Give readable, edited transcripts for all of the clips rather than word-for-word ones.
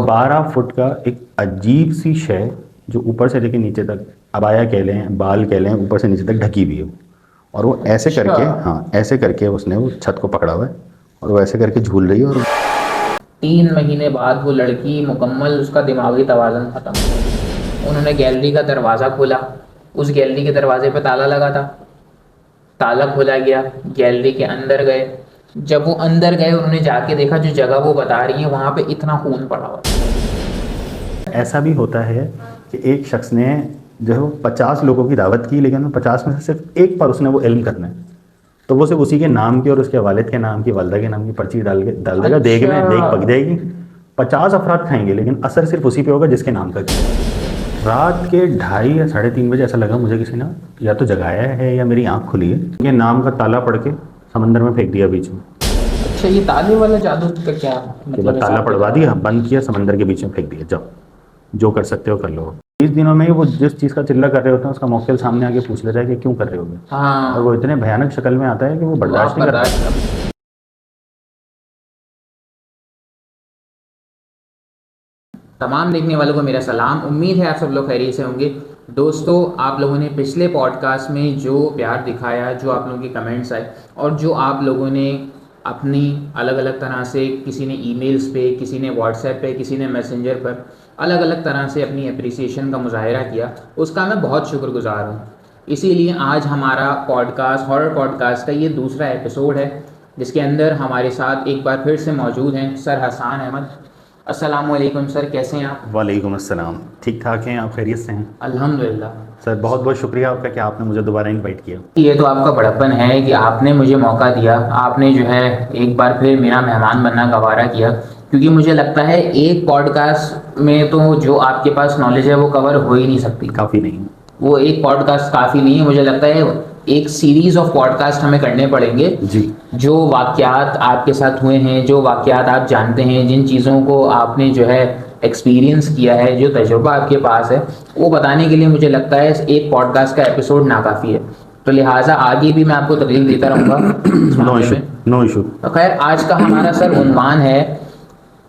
12 fit کا ایک عجیب سی شے جو اوپر سے لے کے نیچے تک عبایا کہہ لیں بال کہہ لیں اوپر سے نیچے تک ڈھکی ہوئی ہے اور وہ ایسے کر کے ایسے کر کے اس نے وہ چھت کو پکڑا ہوا ہے اور وہ ایسے کر کے جھول رہی ہے. اور 3 مہینے بعد وہ لڑکی مکمل اس کا دماغی توازن ختم. انہوں نے گیلری کا دروازہ کھولا. اس گیلری کے دروازے پہ تالا لگا تھا. تالا کھولا گیا. گیلری کے اندر گئے. جب وہ اندر گئے انہوں نے جا کے دیکھا جو جگہ وہ بتا رہی ہیں وہاں پہ اتنا خون پڑا ہوا. ایسا بھی ہوتا ہے کہ ایک شخص نے جو ہے وہ 50 لوگوں کی دعوت کی لیکن 50 میں سے صرف ایک پر اس نے وہ علم کرنا ہے تو وہ صرف اسی کے نام کی اور اس کے والد کے نام کی والدہ کے نام کی پرچی ڈال دے گا. دیکھ میں دیکھ پک جائے گی. 50 افراد کھائیں گے لیکن اثر صرف اسی پہ ہوگا جس کے نام کا کیا. رات کے 2:30 یا 3:30 بجے ایسا لگا مجھے کسی نے یا تو جگایا ہے یا میری آنکھ کھلی ہے. یہ نام کا تالا پڑھ کے سمندر میں پھینک دیا بیچ میں. اچھا یہ تالے والا جادو کا کیا مطلب؟ تالا پڑوا دیا, بند کیا, سمندر کے بیچ میں پھینک دیا. جاؤ جو کر سکتے ہو کر لو. 20 دنوں میں وہ جس چیز کا چلہ کر رہے ہوتے ہیں اس کا موکل سامنے آگے پوچھ لیتا ہے کہ کیوں کر رہے ہوگے. اور وہ اتنے بھیانک شکل میں آتا ہے کہ وہ برداشت نہیں کرتا. تمام دیکھنے والوں کو میرا سلام. امید ہے آپ سب لوگ خیریت سے ہوں گے. دوستو آپ لوگوں نے پچھلے پوڈ کاسٹ میں جو پیار دکھایا, جو آپ لوگوں کے کمنٹس آئے اور جو آپ لوگوں نے اپنی الگ الگ طرح سے, کسی نے ای میلز پہ, کسی نے واٹس ایپ پہ, کسی نے میسنجر پر الگ الگ طرح سے اپنی اپریسیشن کا مظاہرہ کیا, اس کا میں بہت شکر گزار ہوں. اسی لیے آج ہمارا podcast, horror podcast کا یہ دوسرا ایپیسوڈ ہے جس کے اندر ہمارے ساتھ ایک بار پھر سے موجود ہیں سر حسان احمد. السلام علیکم سر, کیسے ہیں آپ؟ وعلیکم السلام. ٹھیک ٹھاک ہیں آپ؟ خیریت سے ہیں؟ الحمدللہ. سر بہت بہت شکریہ آپ کا کہ آپ نے مجھے دوبارہ انوائٹ کیا. یہ تو آپ کا بڑپن ہے کہ آپ نے مجھے موقع دیا, آپ نے جو ہے ایک بار پھر میرا مہمان بننا گوارا کیا, کیونکہ مجھے لگتا ہے ایک پوڈ کاسٹ میں تو جو آپ کے پاس نالج ہے وہ کور ہو ہی نہیں سکتی. کافی نہیں, وہ ایک پوڈ کاسٹ کافی نہیں ہے. مجھے لگتا ہے ایک سیریز آف پوڈ کاسٹ ہمیں کرنے پڑیں گے. جی. جو واقعات آپ کے ساتھ ہوئے ہیں, جو واقعات آپ جانتے ہیں, جن چیزوں کو آپ نے جو ہے ایکسپیرینس کیا ہے, جو تجربہ آپ کے پاس ہے, وہ بتانے کے لیے مجھے لگتا ہے ایک پوڈ کاسٹ کا ایپیسوڈ ناکافی ہے. تو لہٰذا آگے بھی میں آپ کو تقریر دیتا رہوں گا. No issue. خیر آج کا ہمارا سر عنوان ہے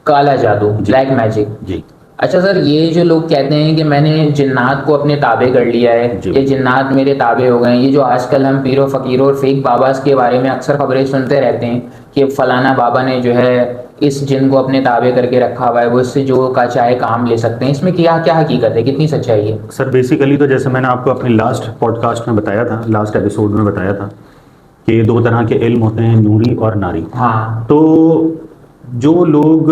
کالا جادو, بلیک میجک. جی. اچھا سر, یہ جو لوگ کہتے ہیں کہ میں نے جنات کو اپنے تابع کر لیا ہے, یہ جنات میرے تابع ہو گئے ہیں, یہ جو آج کل ہم پیروں فقیروں اور فیک باباز کے بارے میں اکثر خبریں سنتے رہتے ہیں کہ فلانا بابا نے جو ہے اس جن کو اپنے تابع کر کے رکھا ہوا ہے, وہ اس سے جو کا چاہے کام لے سکتے ہیں, اس میں کیا کیا حقیقت ہے, کتنی سچائی ہے؟ سر بیسیکلی تو جیسے میں نے آپ کو اپنی لاسٹ پوڈ کاسٹ میں بتایا تھا, لاسٹ ایپیسوڈ میں بتایا تھا کہ 2 طرح کے علم ہوتے ہیں, نوری اور ناری. ہاں. تو جو لوگ,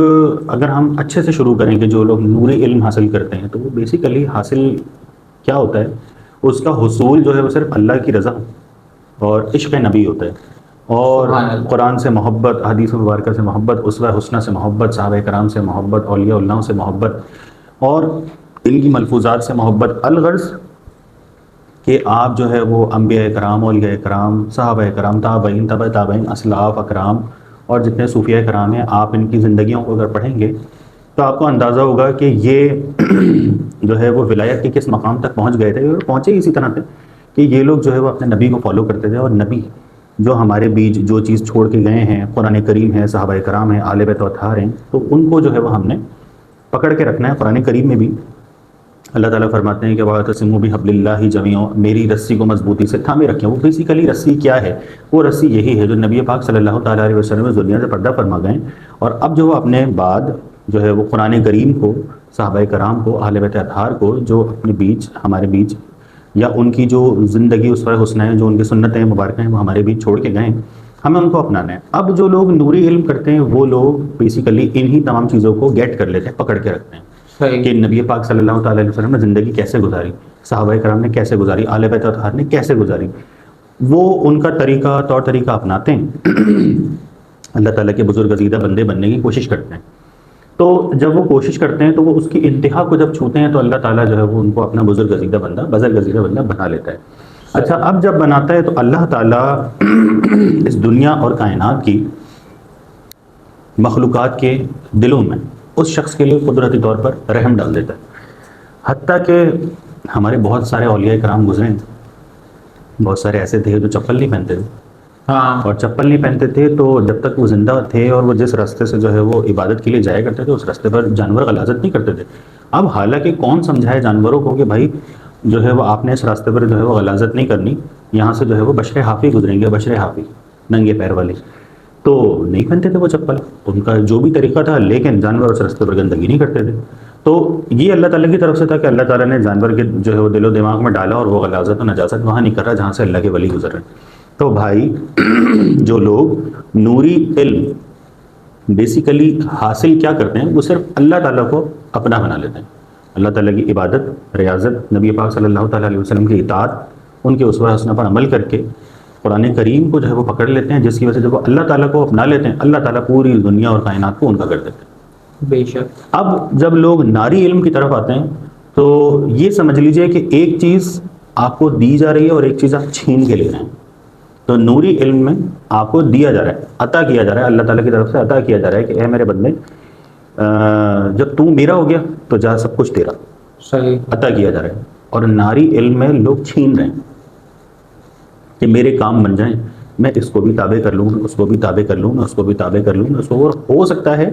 اگر ہم اچھے سے شروع کریں کہ جو لوگ نوری علم حاصل کرتے ہیں تو وہ بیسیکلی حاصل کیا ہوتا ہے, اس کا حصول جو ہے وہ صرف اللہ کی رضا اور عشق نبی ہوتا ہے, اور قرآن سے محبت, حدیث مبارکہ سے محبت, اسوہ حسنہ سے محبت, صحابہ کرام سے محبت, اولیاء اللہ سے محبت اور ان کی ملفوظات سے محبت. الغرض کہ آپ جو ہے وہ انبیاء کرام, اولیاء کرام, صحابہ کرام, تابعین, تبع تابعین, اسلاف اکرام اور جتنے صوفیاء کرام ہیں, آپ ان کی زندگیوں کو اگر پڑھیں گے تو آپ کو اندازہ ہوگا کہ یہ جو ہے وہ ولایت کے کس مقام تک پہنچ گئے تھے. پہنچے اسی طرح تھے کہ یہ لوگ جو ہے وہ اپنے نبی کو فالو کرتے تھے, اور نبی جو ہمارے بیچ جو چیز چھوڑ کے گئے ہیں, قرآن کریم ہے, صحابہ کرام ہیں, آل بیت و اطہار ہیں, تو ان کو جو ہے وہ ہم نے پکڑ کے رکھنا ہے. قرآن کریم میں بھی اللہ تعالیٰ فرماتے ہیں کہ وَاعْتَصِمُوا بِحَبْلِ اللَّهِ جَمِيعًا, میری رسی کو مضبوطی سے تھامے رکھیں. وہ بیسیکلی رسی کیا ہے؟ وہ رسی یہی ہے جو نبی پاک صلی اللہ تعالیٰ علیہ وسلم اس دنیا سے پردہ فرما گئے, اور اب جو وہ اپنے بعد جو ہے وہ قرآن کریم کو, صحابہ کرام کو, اہل بیت اطہار کو, جو اپنے بیچ, ہمارے بیچ, یا ان کی جو زندگی اسوہ حسنہ ہے, جو ان کی سنتیں مبارکہ ہیں, وہ ہمارے بیچ چھوڑ کے گئے ہیں, ہمیں ان کو اپنانا ہے. اب جو لوگ نوری علم کرتے ہیں وہ لوگ بیسیکلی انہی تمام چیزوں کو گیٹ کر لیتے ہیں, پکڑ کے رکھتے ہیں کہ نبی پاک صلی اللہ تعالیٰ علیہ وسلم نے زندگی کیسے گزاری, صحابہ کرام نے کیسے گزاری, آل بیت اطہار نے کیسے گزاری. وہ ان کا طریقہ, طور طریقہ اپناتے ہیں, اللہ تعالیٰ کے بزرگ عزیزہ بندے بننے کی کوشش کرتے ہیں. تو جب وہ کوشش کرتے ہیں تو وہ اس کی انتہا کو جب چھوتے ہیں تو اللہ تعالیٰ جو ہے وہ ان کو اپنا بزرگ عزیزہ بندہ بنا لیتا ہے. اچھا, اب جب بناتا ہے تو اللہ تعالیٰ اس دنیا اور کائنات کی مخلوقات کے دلوں میں اس شخص کے لیے قدرتی طور پر رحم ڈال دیتا ہے. حتیٰ کہ ہمارے بہت سارے اولیاء کرام گزرے ہیں, بہت سارے ایسے تھے جو چپل نہیں پہنتے تھے, ہاں اور چپل نہیں پہنتے تھے، تو جب تک وہ زندہ تھے اور وہ جس راستے سے جو ہے وہ عبادت کے لیے جایا کرتے تھے، اس راستے پر جانور غلاظت نہیں کرتے تھے. اب حالانکہ کون سمجھائے جانوروں کو کہ بھائی جو ہے وہ آپ نے اس راستے پر جو ہے وہ غلاظت نہیں کرنی، یہاں سے جو ہے وہ بشر حافی گزریں گے، بشر حافی ننگے پیر والے. تو نہیں پہنتے تھے وہ چپل، ان کا جو بھی طریقہ تھا، لیکن جانور اس راستے پر گندگی نہیں کرتے تھے. تو یہ اللہ تعالیٰ کی طرف سے تھا کہ اللہ تعالیٰ نے جانور کے جو ہے وہ دل و دماغ میں ڈالا، اور وہ غلاظت و نجاست وہاں نہیں کر رہا جہاں سے اللہ کے ولی گزر رہے ہیں. تو بھائی جو لوگ نوری علم بیسیکلی حاصل کیا کرتے ہیں، وہ صرف اللہ تعالیٰ کو اپنا بنا لیتے ہیں. اللہ تعالیٰ کی عبادت، ریاضت، نبی پاک صلی اللہ تعالیٰ علیہ وسلم کی اطاعت، ان کے اسوہ حسنہ پر عمل کر کے قرآن کریم کو جو ہے وہ پکڑ لیتے ہیں، جس کی وجہ سے جب وہ اللہ تعالیٰ کو اپنا لیتے ہیں، اللہ تعالیٰ پوری دنیا اور کائنات کو ان کا کر دیتے ہیں. بے شک. اب جب لوگ ناری علم کی طرف آتے ہیں تو یہ سمجھ لیجئے کہ ایک چیز آپ کو دی جا رہی ہے اور ایک چیز آپ چھین کے لے رہے ہیں. تو نوری علم میں آپ کو دیا جا رہا ہے، عطا کیا جا رہا ہے، اللہ تعالیٰ کی طرف سے عطا کیا جا رہا ہے کہ اے میرے بندے، جب تو میرا ہو گیا تو جا سب کچھ تیرا، صحیح. عطا کیا جا رہا ہے. اور ناری علم میں لوگ چھین رہے ہیں کہ میرے کام بن جائیں، میں اس کو بھی تابع کر لوں، اس کو بھی تابع کر لوں، اس کو بھی تابع کر لوں، اس کو. اور ہو سکتا ہے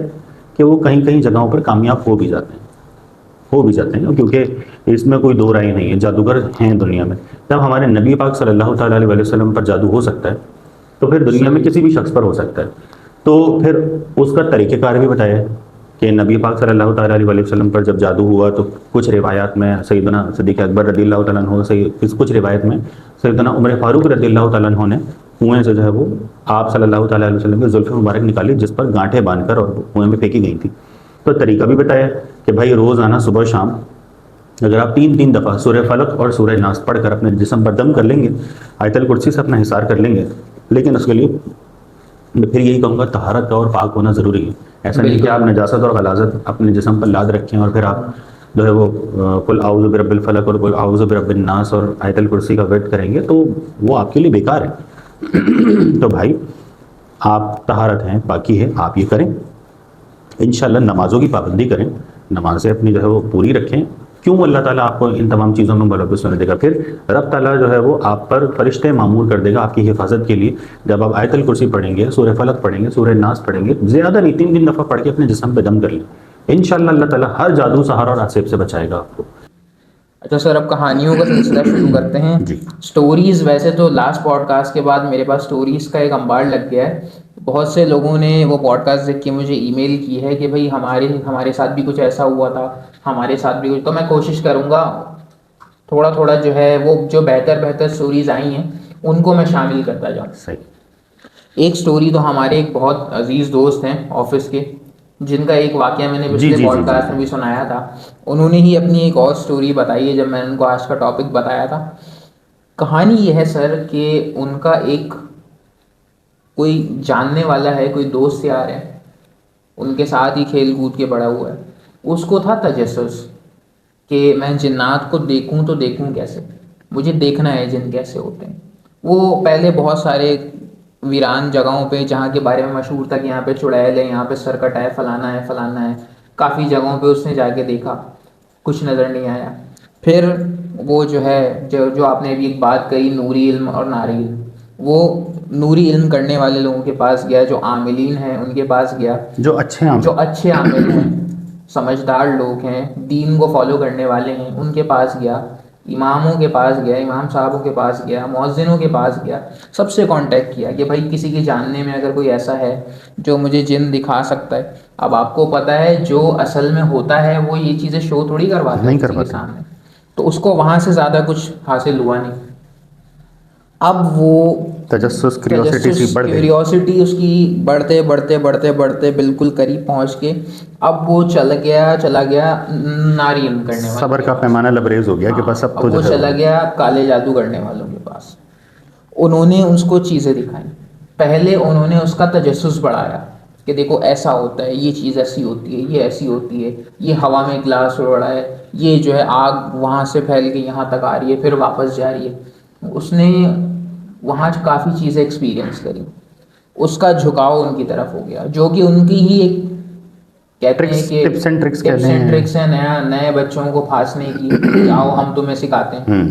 کہ وہ کہیں کہیں جگہوں پر کامیاب ہو بھی جاتے ہیں کیونکہ اس میں کوئی دو رائے نہیں ہے، جادوگر ہیں دنیا میں. جب ہمارے نبی پاک صلی اللہ تعالیٰ علیہ وسلم پر جادو ہو سکتا ہے تو پھر دنیا میں کسی بھی شخص پر ہو سکتا ہے. تو پھر اس کا طریقہ کار بھی بتایا ہے کہ نبی پاک صلی اللہ تعالیٰ علیہ وسلم پر جب جادو ہوا تو کچھ روایات میں سیدنا صدیق اکبر رضی اللہ تعالیٰ عنہ، کچھ روایت میں سیدنا عمر فاروق رضی اللہ تعالیٰ عنہ نے کنویں سے جو ہے وہ آپ صلی اللہ تعالیٰ علیہ وسلم کی زلف مبارک نکالی، جس پر گانٹھیں باندھ کر اور کنویں میں پھینکی گئی تھی. تو طریقہ بھی بتایا کہ بھائی روز آنا صبح شام اگر آپ 3 دفعہ سورہ فلق اور سورہ ناس پڑھ کر اپنے جسم پر دم کر لیں گے، آیت الکرسی سے اپنا حصار کر لیں گے، لیکن اس کے لیے میں پھر یہی کہوں گا طہارت کا اور پاک ہونا ضروری ہے. ایسا نہیں کہ آپ نجاست اور غلاظت اپنے جسم پر لاد رکھیں اور پھر آپ جو ہے وہ قل اعوذ برب الفلق اور قل اعوذ برب الناس اور آیت الکرسی کا ورد کریں گے، تو وہ آپ کے لیے بیکار ہے. تو بھائی آپ طہارت ہیں، پاکی ہے، آپ یہ کریں. انشاءاللہ نمازوں کی پابندی کریں، نمازیں اپنی جو ہے وہ پوری رکھیں. کیوں اللہ تعالیٰ آپ کو ان تمام چیزوں میں ملوث ہونے دے گا؟ پھر رب تعالیٰ جو ہے وہ آپ پر فرشتے معمور کر دے گا آپ کی حفاظت کے لیے. جب آپ آیت الکرسی پڑھیں گے، سورہ فلق پڑھیں گے، سورہ ناس پڑھیں گے، زیادہ نہیں 3 دفعہ پڑھ کے اپنے جسم پہ دم کر لیں، انشاءاللہ اللہ تعالیٰ ہر جادو، سحر اور عصیب سے بچائے گا آپ کو. اچھا سر، اب کہانیوں کا سلسلہ شروع کرتے ہیں. جی. سٹوریز، ویسے تو لاسٹ پوڈ کاسٹ کے بعد میرے پاس سٹوریز کا ایک انبار لگ گیا ہے. بہت سے لوگوں نے وہ پوڈ کاسٹ دیکھ کے مجھے ای میل کی ہے کہ بھائی ہمارے ساتھ بھی کچھ ایسا ہوا تھا، ہمارے ساتھ بھی کچھ. تو میں کوشش کروں گا تھوڑا تھوڑا جو ہے وہ جو بہتر سٹوریز آئی ہیں ان کو میں شامل کرتا جاؤں. صحیح. ایک سٹوری تو ہمارے ایک بہت عزیز دوست ہیں آفس کے، جن کا ایک واقعہ میں نے پچھلے پوڈ کاسٹ میں بھی سنایا تھا. انہوں نے ہی اپنی ایک اور سٹوری بتائی ہے جب میں نے ان کو آج کا ٹاپک بتایا تھا. کہانی یہ ہے سر کہ ان کا ایک کوئی جاننے والا ہے، کوئی دوست یار ہے، ان کے ساتھ ہی کھیل کود کے بڑا ہوا ہے. اس کو تھا تجسس کہ میں جنات کو دیکھوں تو دیکھوں کیسے، مجھے دیکھنا ہے جن کیسے ہوتے ہیں. وہ پہلے بہت سارے ویران جگہوں پہ جہاں کے بارے میں مشہور تھا کہ یہاں پہ چڑیل ہے، یہاں پہ سرکٹ ہے، فلانا ہے، کافی جگہوں پہ اس نے جا کے دیکھا، کچھ نظر نہیں آیا. پھر وہ جو ہے جو آپ نے ابھی ایک بات کہی نوری علم اور ناری علم، وہ نوری علم کرنے والے لوگوں کے پاس گیا، جو عاملین ہیں ان کے پاس گیا، جو اچھے عامل ہیں، سمجھدار لوگ ہیں، دین کو فالو کرنے والے ہیں، ان کے پاس گیا. اماموں کے پاس گیا، امام صاحبوں کے پاس گیا، مؤذنوں کے پاس گیا، سب سے کانٹیکٹ کیا کہ بھائی کسی کے جاننے میں اگر کوئی ایسا ہے جو مجھے جن دکھا سکتا ہے. اب آپ کو پتہ ہے جو اصل میں ہوتا ہے وہ یہ چیزیں شو تھوڑی کرواتا ہے کسی کے سامنے، تو اس کو وہاں سے زیادہ کچھ حاصل ہوا نہیں. اب وہ تجسس کیوریوسٹی اس کی بڑھتے بالکل قریب پہنچ کے اب وہ چلا گیا ناری علم کرنے والے، صبر کا پیمانہ لبریز ہو گیا کہ بس اب تو وہ چلا گیا کالے جادو کرنے والوں کے پاس. انہوں نے اس کو چیزیں دکھائیں. پہلے انہوں نے اس کا تجسس بڑھایا کہ دیکھو ایسا ہوتا ہے، یہ چیز ایسی ہوتی ہے، یہ ایسی ہوتی ہے، یہ ہوا میں گلاس اڑ رہا ہے، یہ جو ہے آگ وہاں سے پھیل کے یہاں تک آ رہی ہے پھر واپس جا رہی ہے. اس نے وہاں کافی چیزیں ایکسپیرینس کری. اس کا جھکاؤ ان کی طرف ہو گیا، جو کہ ان کی ہی ایک کہتے ہیں کہ ٹپس اینڈ ٹرکس ہیں نئے بچوں کو پھانسنے کی، آؤ ہم تمہیں سکھاتے ہیں.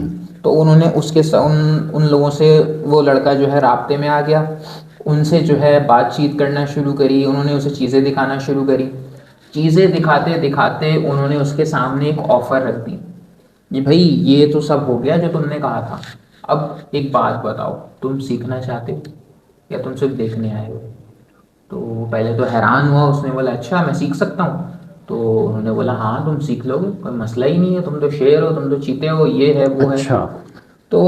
تو تو انہوں نے اس کے ان لوگوں سے وہ لڑکا جو ہے رابطے میں آ گیا، ان سے جو ہے بات چیت کرنا شروع کری، انہوں نے اسے چیزیں دکھانا شروع کری. چیزیں دکھاتے دکھاتے انہوں نے اس کے سامنے ایک آفر رکھ دی کہ بھائی یہ تو سب ہو گیا جو تم نے کہا تھا، اب ایک بات بتاؤ، تم سیکھنا چاہتے ہو یا تم صرف دیکھنے آئے ہو؟ تو پہلے تو حیران ہوا، اس نے بولا اچھا میں سیکھ سکتا ہوں. تو انہوں نے بولا ہاں تم سیکھ لو گے، کوئی مسئلہ ہی نہیں ہے، تم تو شیر ہو، تم تو چیتے ہو، یہ ہے وہ ہے. اچھا تو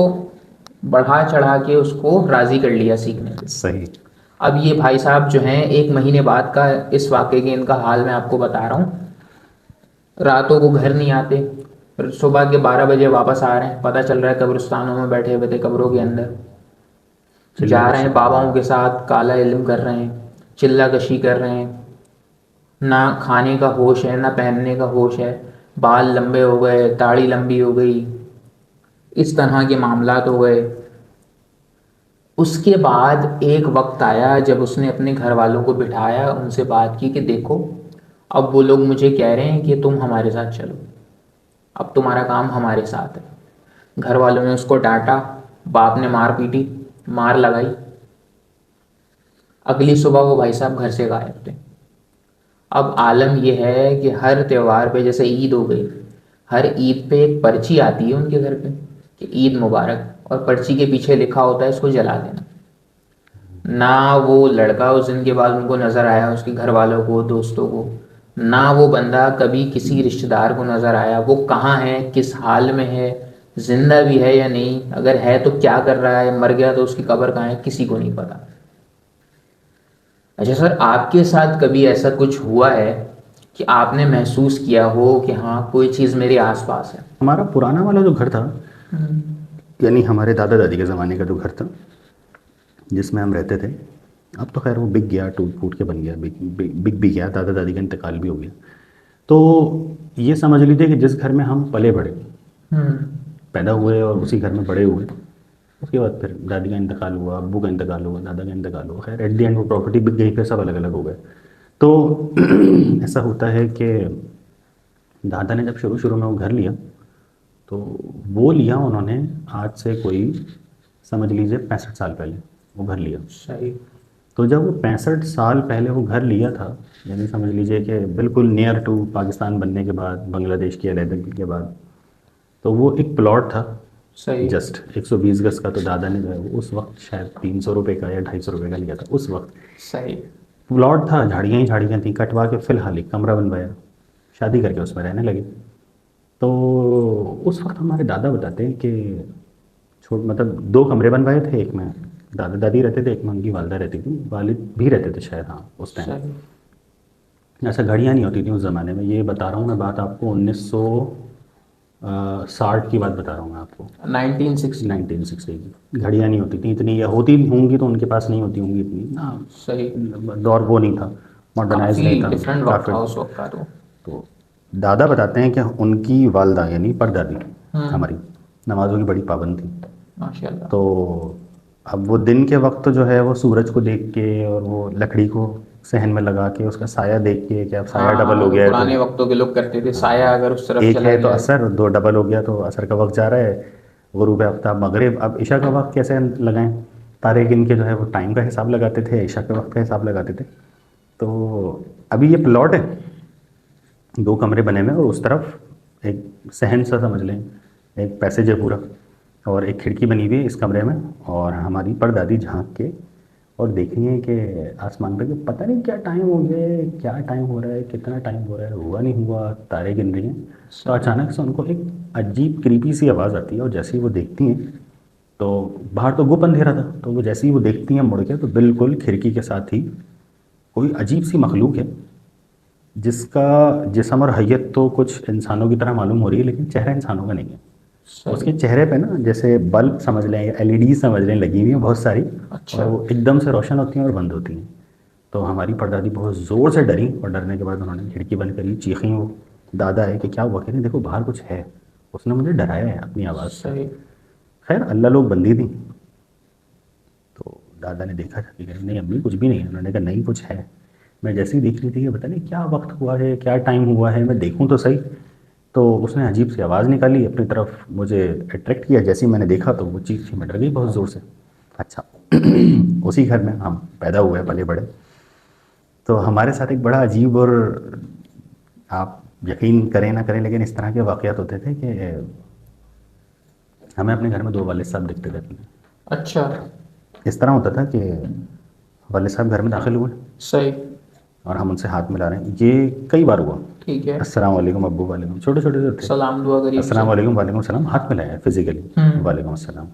بڑھا چڑھا کے اس کو راضی کر لیا سیکھنے پہ. صحیح. اب یہ بھائی صاحب جو ہیں 1 مہینے بعد کا اس واقعے کے ان کا حال میں آپ کو بتا رہا ہوں. راتوں کو گھر نہیں آتے، پھر صبح کے 12 بجے واپس آ رہے ہیں، پتہ چل رہا ہے قبرستانوں میں بیٹھے ہوئے تھے، قبروں کے اندر جا رہے ہیں، باباؤں کے ساتھ کالا علم کر رہے ہیں، چلہ کشی کر رہے ہیں، نہ کھانے کا ہوش ہے نہ پہننے کا ہوش ہے، بال لمبے ہو گئے، داڑھی لمبی ہو گئی، اس طرح کے معاملات ہو گئے. اس کے بعد ایک وقت آیا جب اس نے اپنے گھر والوں کو بٹھایا، ان سے بات کی کہ دیکھو اب وہ لوگ مجھے کہہ رہے ہیں کہ تم ہمارے ساتھ چلو، اب تمہارا کام ہمارے ساتھ ہے. گھر والوں نے اس کو ڈانٹا، باپ نے مار پیٹی، مار لگائی. اگلی صبح وہ بھائی صاحب گھر سے غائب تھے. اب عالم یہ ہے کہ ہر تہوار پہ، جیسے عید ہو گئی، ہر عید پہ ایک پرچی آتی ہے ان کے گھر پہ کہ عید مبارک، اور پرچی کے پیچھے لکھا ہوتا ہے اس کو جلا دینا. نہ وہ لڑکا اس دن کے بعد ان کو نظر آیا، اس کے گھر والوں کو، دوستوں کو، نہ وہ بندہ کبھی کسی رشتہ دار کو نظر آیا. وہ کہاں ہے، کس حال میں ہے، زندہ بھی ہے یا نہیں، اگر ہے تو کیا کر رہا ہے، مر گیا تو اس کی قبر کہاں ہے، کسی کو نہیں پتا. اچھا سر، آپ کے ساتھ کبھی ایسا کچھ ہوا ہے کہ آپ نے محسوس کیا ہو کہ ہاں کوئی چیز میرے آس پاس ہے؟ ہمارا پرانا والا جو گھر تھا، یعنی ہمارے دادا دادی کے زمانے کا جو گھر تھا جس میں ہم رہتے تھے، اب تو خیر وہ بک گیا، ٹوٹ پھوٹ کے بن گیا، بک بھی گیا، دادا دادی کا انتقال بھی ہو گیا. تو یہ سمجھ لیجیے کہ جس گھر میں ہم پلے بڑھے، پیدا ہوئے اور اسی گھر میں بڑے ہوئے، اس کے بعد پھر دادی کا انتقال ہوا، ابو کا انتقال ہوا، دادا کا انتقال ہوا، خیر ایٹ دی اینڈ وہ پراپرٹی بک گئی، پھر سب الگ الگ ہو گئے. تو ایسا ہوتا ہے کہ دادا نے جب شروع میں وہ گھر لیا، تو وہ لیا انہوں نے آج سے کوئی سمجھ لیجیے 65 سال پہلے وہ گھر لیا. صحیح. تو جب وہ 65 سال پہلے وہ گھر لیا تھا، یعنی سمجھ لیجیے کہ بالکل نیئر ٹو پاکستان بننے کے بعد، بنگلہ دیش کی علیحدگی کے بعد، تو وہ ایک پلاٹ تھا صحیح. جسٹ 120 گز کا. تو دادا نے جو ہے وہ اس وقت شاید 300 روپے کا یا 250 روپے کا لیا تھا. اس وقت صحیح. پلاٹ تھا، جھاڑیاں ہی جھاڑیاں تھیں، کٹوا کے فی الحال ایک کمرہ بنوایا، شادی کر کے اس میں رہنے لگے. تو اس وقت ہمارے دادا بتاتے ہیں کہ مطلب 2 کمرے بنوائے تھے، ایک میں دادا دادی رہتے تھے، ایک میں ان کی والدہ رہتی تھی، والد بھی رہتے تھے شاید. ہاں اس ٹائم صحیح. ایسا گھڑیاں نہیں ہوتی تھیں اس زمانے میں. یہ بتا رہا ہوں میں بات آپ کو 1960 کی بات بتا رہا ہوں میں آپ کو. 1960 کی گھڑیاں نہیں ہوتی تھیں اتنی، یا ہوتی ہوں گی تو ان کے پاس نہیں ہوتی ہوں گی اتنی نا. صحیح. دور وہ نہیں تھا، ماڈرنائز نہیں تھا، ڈفرینٹ وقت تھا کافی. اس وقت کا. تو دادا بتاتے ہیں کہ ان کی والدہ یعنی پردادی ہماری نمازوں کی بڑی پابند تھی. ماشاء اللہ. تو اب وہ دن کے وقت جو ہے وہ سورج کو دیکھ کے اور وہ لکڑی کو صحن میں لگا کے اس کا سایہ دیکھ کے کہ اب سایہ ڈبل ہو گیا ہے، پرانے وقتوں کے لوگ کرتے تھے، سایہ اگر اس طرف ایک چلا ہے تو گیا اثر، 2 ڈبل ہو گیا تو اثر کا وقت جا رہا ہے، غروب آفتاب مغرب. اب عشاء کا وقت کیسے لگائیں؟ تارے گن کے جو ہے وہ ٹائم کا حساب لگاتے تھے، عشاء کے وقت کا حساب لگاتے تھے. تو ابھی یہ پلاٹ ہے، 2 کمرے بنے ہوئے، اور اس طرف ایک صحن سا سمجھ لیں، ایک پیسیج ہے پورا، اور ایک کھڑکی بنی ہوئی ہے اس کمرے میں. اور ہماری پردادی جھانک کے اور دیکھ رہی ہیں کہ آسمان پہ کہ پتہ نہیں کیا ٹائم ہو گیا ہے، کیا ٹائم ہو رہا ہے، کتنا ٹائم ہو رہا ہے، ہوا نہیں ہوا، تارے گن رہی ہیں. تو اچانک سے ان کو ایک عجیب کریپی سی آواز آتی ہے، اور جیسے ہی وہ دیکھتی ہیں تو باہر تو گپ اندھیرا تھا، تو وہ جیسے ہی وہ دیکھتی ہیں مڑ کے، تو بالکل کھڑکی کے ساتھ ہی کوئی عجیب سی مخلوق ہے جس کا جسم اور حیت تو کچھ انسانوں کی طرح معلوم ہو رہی ہے، لیکن چہرہ انسانوں کا نہیں ہے. اس کے چہرے پہ نا جیسے بلب سمجھ لیں یا LED سمجھ لیں لگی ہوئی ہیں بہت ساری، اور وہ ایک دم سے روشن ہوتی ہیں اور بند ہوتی ہیں. تو ہماری پردادی بہت زور سے ڈری، اور ڈرنے کے بعد انہوں نے کھڑکی بند کری، چیخیں. وہ دادا ہے کہ کیا ہوا، کہتے ہیں دیکھو باہر کچھ ہے. اس نے مجھے ڈرایا ہے اپنی آواز سے. خیر اللہ لوگ بندی تھی. تو دادا نے دیکھا کہ نہیں امی کچھ بھی نہیں ہے. انہوں نے کہا نہیں کچھ ہے. میں جیسے ہی دیکھ رہی تھی کہ پتہ نہیں کیا وقت ہوا ہے، کیا ٹائم ہوا ہے، میں دیکھوں تو صحیح. تو اس نے عجیب سی آواز نکالی اپنی طرف, مجھے اٹریکٹ کیا. جیسے ہی میں نے دیکھا تو وہ چیخ تھی, میں ڈر گئی بہت زور سے. اچھا اسی گھر میں ہم پیدا ہوئے پلے بڑے. تو ہمارے ساتھ ایک بڑا عجیب, اور آپ یقین کریں نہ کریں لیکن اس طرح کے واقعات ہوتے تھے کہ ہمیں اپنے گھر میں 2 والد صاحب دکھتے تھے. اچھا, اس طرح ہوتا تھا کہ والد صاحب گھر میں داخل ہوئے صحیح, اور ہم ان سے ہاتھ ملا رہے ہیں. یہ کئی بار ہوا. ٹھیک ہے, السلام علیکم ابو, وعلیکم, چھوٹے چھوٹے سے تھے. سلام دعا کریے. السلام علیکم, وعلیکم السلام, ہاتھ ملایا فزیکلی, وعلیکم السلام.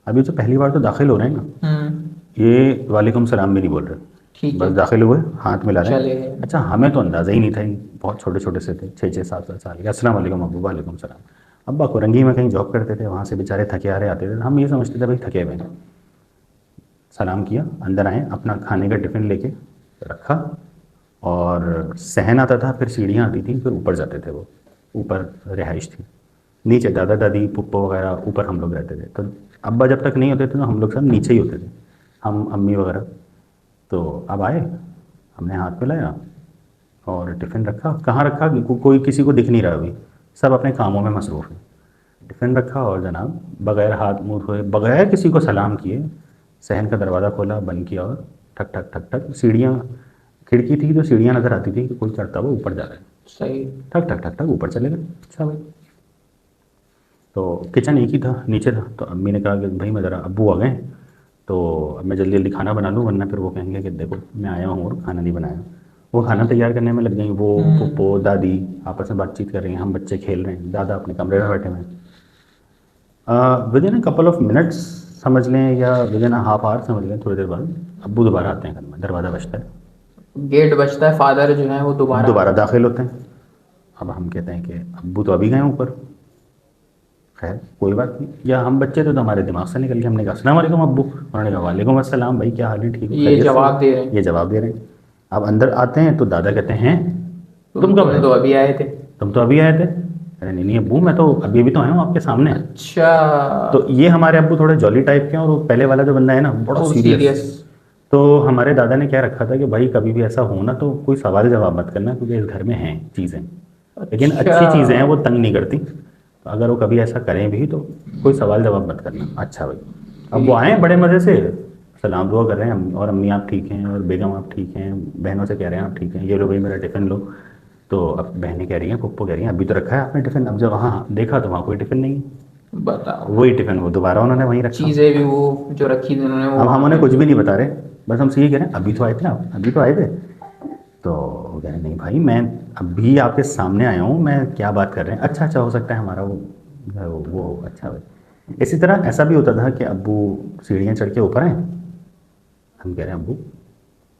ابھی تو پہلی بار تو داخل ہو رہے ہیں نا, یہ وعلیکم السلام بھی نہیں بول رہے, ٹھیک ہے, بس داخل ہوئے ہاتھ ملا رہے ہیں. چلے گئے. اچھا ہمیں تو اندازہ ہی نہیں تھا, بہت چھوٹے چھوٹے سے تھے, 6-7 سال کے. السلام علیکم ابو, وعلیکم السلام. ابا کورنگی میں کہیں جاب کرتے تھے, وہاں سے بیچارے تھکے آ رہے آتے تھے. ہم یہ سمجھتے تھے بھائی تھکے ہوئے ہیں. سلام کیا, اندر آئے, اپنا کھانے کا ٹفن لے کے رکھا, اور صحن آتا تھا, پھر سیڑھیاں آتی تھیں, پھر اوپر جاتے تھے. وہ اوپر رہائش تھی, نیچے دادا دادی پھپھو وغیرہ, اوپر ہم لوگ رہتے تھے. تو ابا جب تک نہیں ہوتے تھے تو ہم لوگ سب نیچے ہی ہوتے تھے, ہم امی وغیرہ. تو اب آئے, ہم نے ہاتھ ملایا اور ٹفن رکھا. کہاں رکھا, کوئی کسی کو دکھ نہیں رہا ابھی, سب اپنے کاموں میں مصروف ہیں. ٹفن رکھا اور جناب بغیر ہاتھ منہ دھوئے, بغیر کسی کو سلام کیے, صحن کا دروازہ کھولا, بند کیا, اور ٹھک ٹھک ٹھک ٹھک, سیڑھیاں, کھڑکی تھی تو سیڑھیاں نظر آتی تھی کہ کوئی چڑھتا ہوا اوپر جا رہا ہے. صحیح, ٹھک ٹھک ٹھک ٹھک اوپر چلے گئے. اچھا بھائی, تو کچن ایک ہی تھا, نیچے تھا. تو امی نے کہا کہ بھائی میں ذرا, ابو آ گئے تو اب میں جلدی جلدی کھانا بنا لوں, ورنہ پھر وہ کہیں گے کہ دیکھو میں آیا ہوں اور کھانا نہیں بنایا. وہ کھانا تیار کرنے میں لگ گئیں. وہ پھپھو دادی آپس میں بات چیت کر رہی ہیں, ہم بچے کھیل رہے ہیں, دادا اپنے کمرے میں بیٹھے ہوئے ہیں. With in couple of minutes سمجھ لیں, یا ود ان ہاف آور سمجھ لیں, تھوڑی دیر بعد ابو دوبارہ آتے ہیں گھر میں, دروازہ بجتا ہے, گیٹ بجتا ہے, فادر جو ہیں وہ دوبارہ داخل ہوتے ہیں. اب ہم کہتے ہیں کہ ابو تو ابھی گئے اوپر. خیر کوئی بات نہیں, یا ہم بچے تھے تو ہمارے دماغ سے نکل گیا, ہم نے کہا السلام علیکم ابو, انہوں نے کہا وعلیکم السلام, بھائی کیا حال ہے, ٹھیک ہے, یہ جواب دے رہے ہیں, یہ جواب دے رہے ہیں. اب اندر آتے ہیں تو دادا کہتے ہیں تم کب تو ابھی آئے تھے, تم تو ابھی آئے تھے. ارے نہیں ابو, میں تو ابھی تو آیا ہوں آپ کے سامنے. اچھا, تو یہ ہمارے ابو تھوڑے جولی ٹائپ کے ہیں, اور وہ پہلے والا جو بندہ ہے نا بڑا سیریس. تو ہمارے دادا نے کیا رکھا تھا کہ بھائی کبھی بھی ایسا ہو نا تو کوئی سوال جواب مت کرنا, کیونکہ اس گھر میں ہیں چیزیں, لیکن اچھی چیزیں ہیں, وہ تنگ نہیں کرتی. تو اگر وہ کبھی ایسا کریں بھی تو کوئی سوال جواب مت کرنا. اچھا بھائی, اب وہ آئیں بڑے مزے سے, سلام دعا کر رہے ہیں, اور امی آپ ٹھیک ہیں, اور بیگم آپ ٹھیک ہیں, بہنوں سے کہہ رہے ہیں آپ ٹھیک ہیں, یہ لو بھائی میرا ٹفن لو. تو اب بہنیں کہہ رہی ہیں, پھپھو کہہ رہی ہیں ابھی تو رکھا ہے آپ نے ٹفن. اب جب وہاں دیکھا تو وہاں کوئی ٹفن نہیں, بتاؤ, وہی ٹفن وہ دوبارہ انہوں نے وہیں رکھا. چیزیں بھی وہ جو رکھی تھی انہوں نے, اب ہم انہیں کچھ بھی نہیں بتا رہے, بس ہم سے یہ کہہ رہے ہیں ابھی تو آئے تھے آپ, ابھی تو آئے تھے. تو وہ کہہ رہے ہیں نہیں بھائی میں ابھی آپ کے سامنے آیا ہوں, میں کیا بات کر رہے ہیں. اچھا اچھا, ہو سکتا ہے ہمارا وہ اچھا بھائی. اسی طرح ایسا بھی ہوتا تھا کہ ابو سیڑھیاں چڑھ کے اوپر آئیں, ہم کہہ رہے ہیں ابو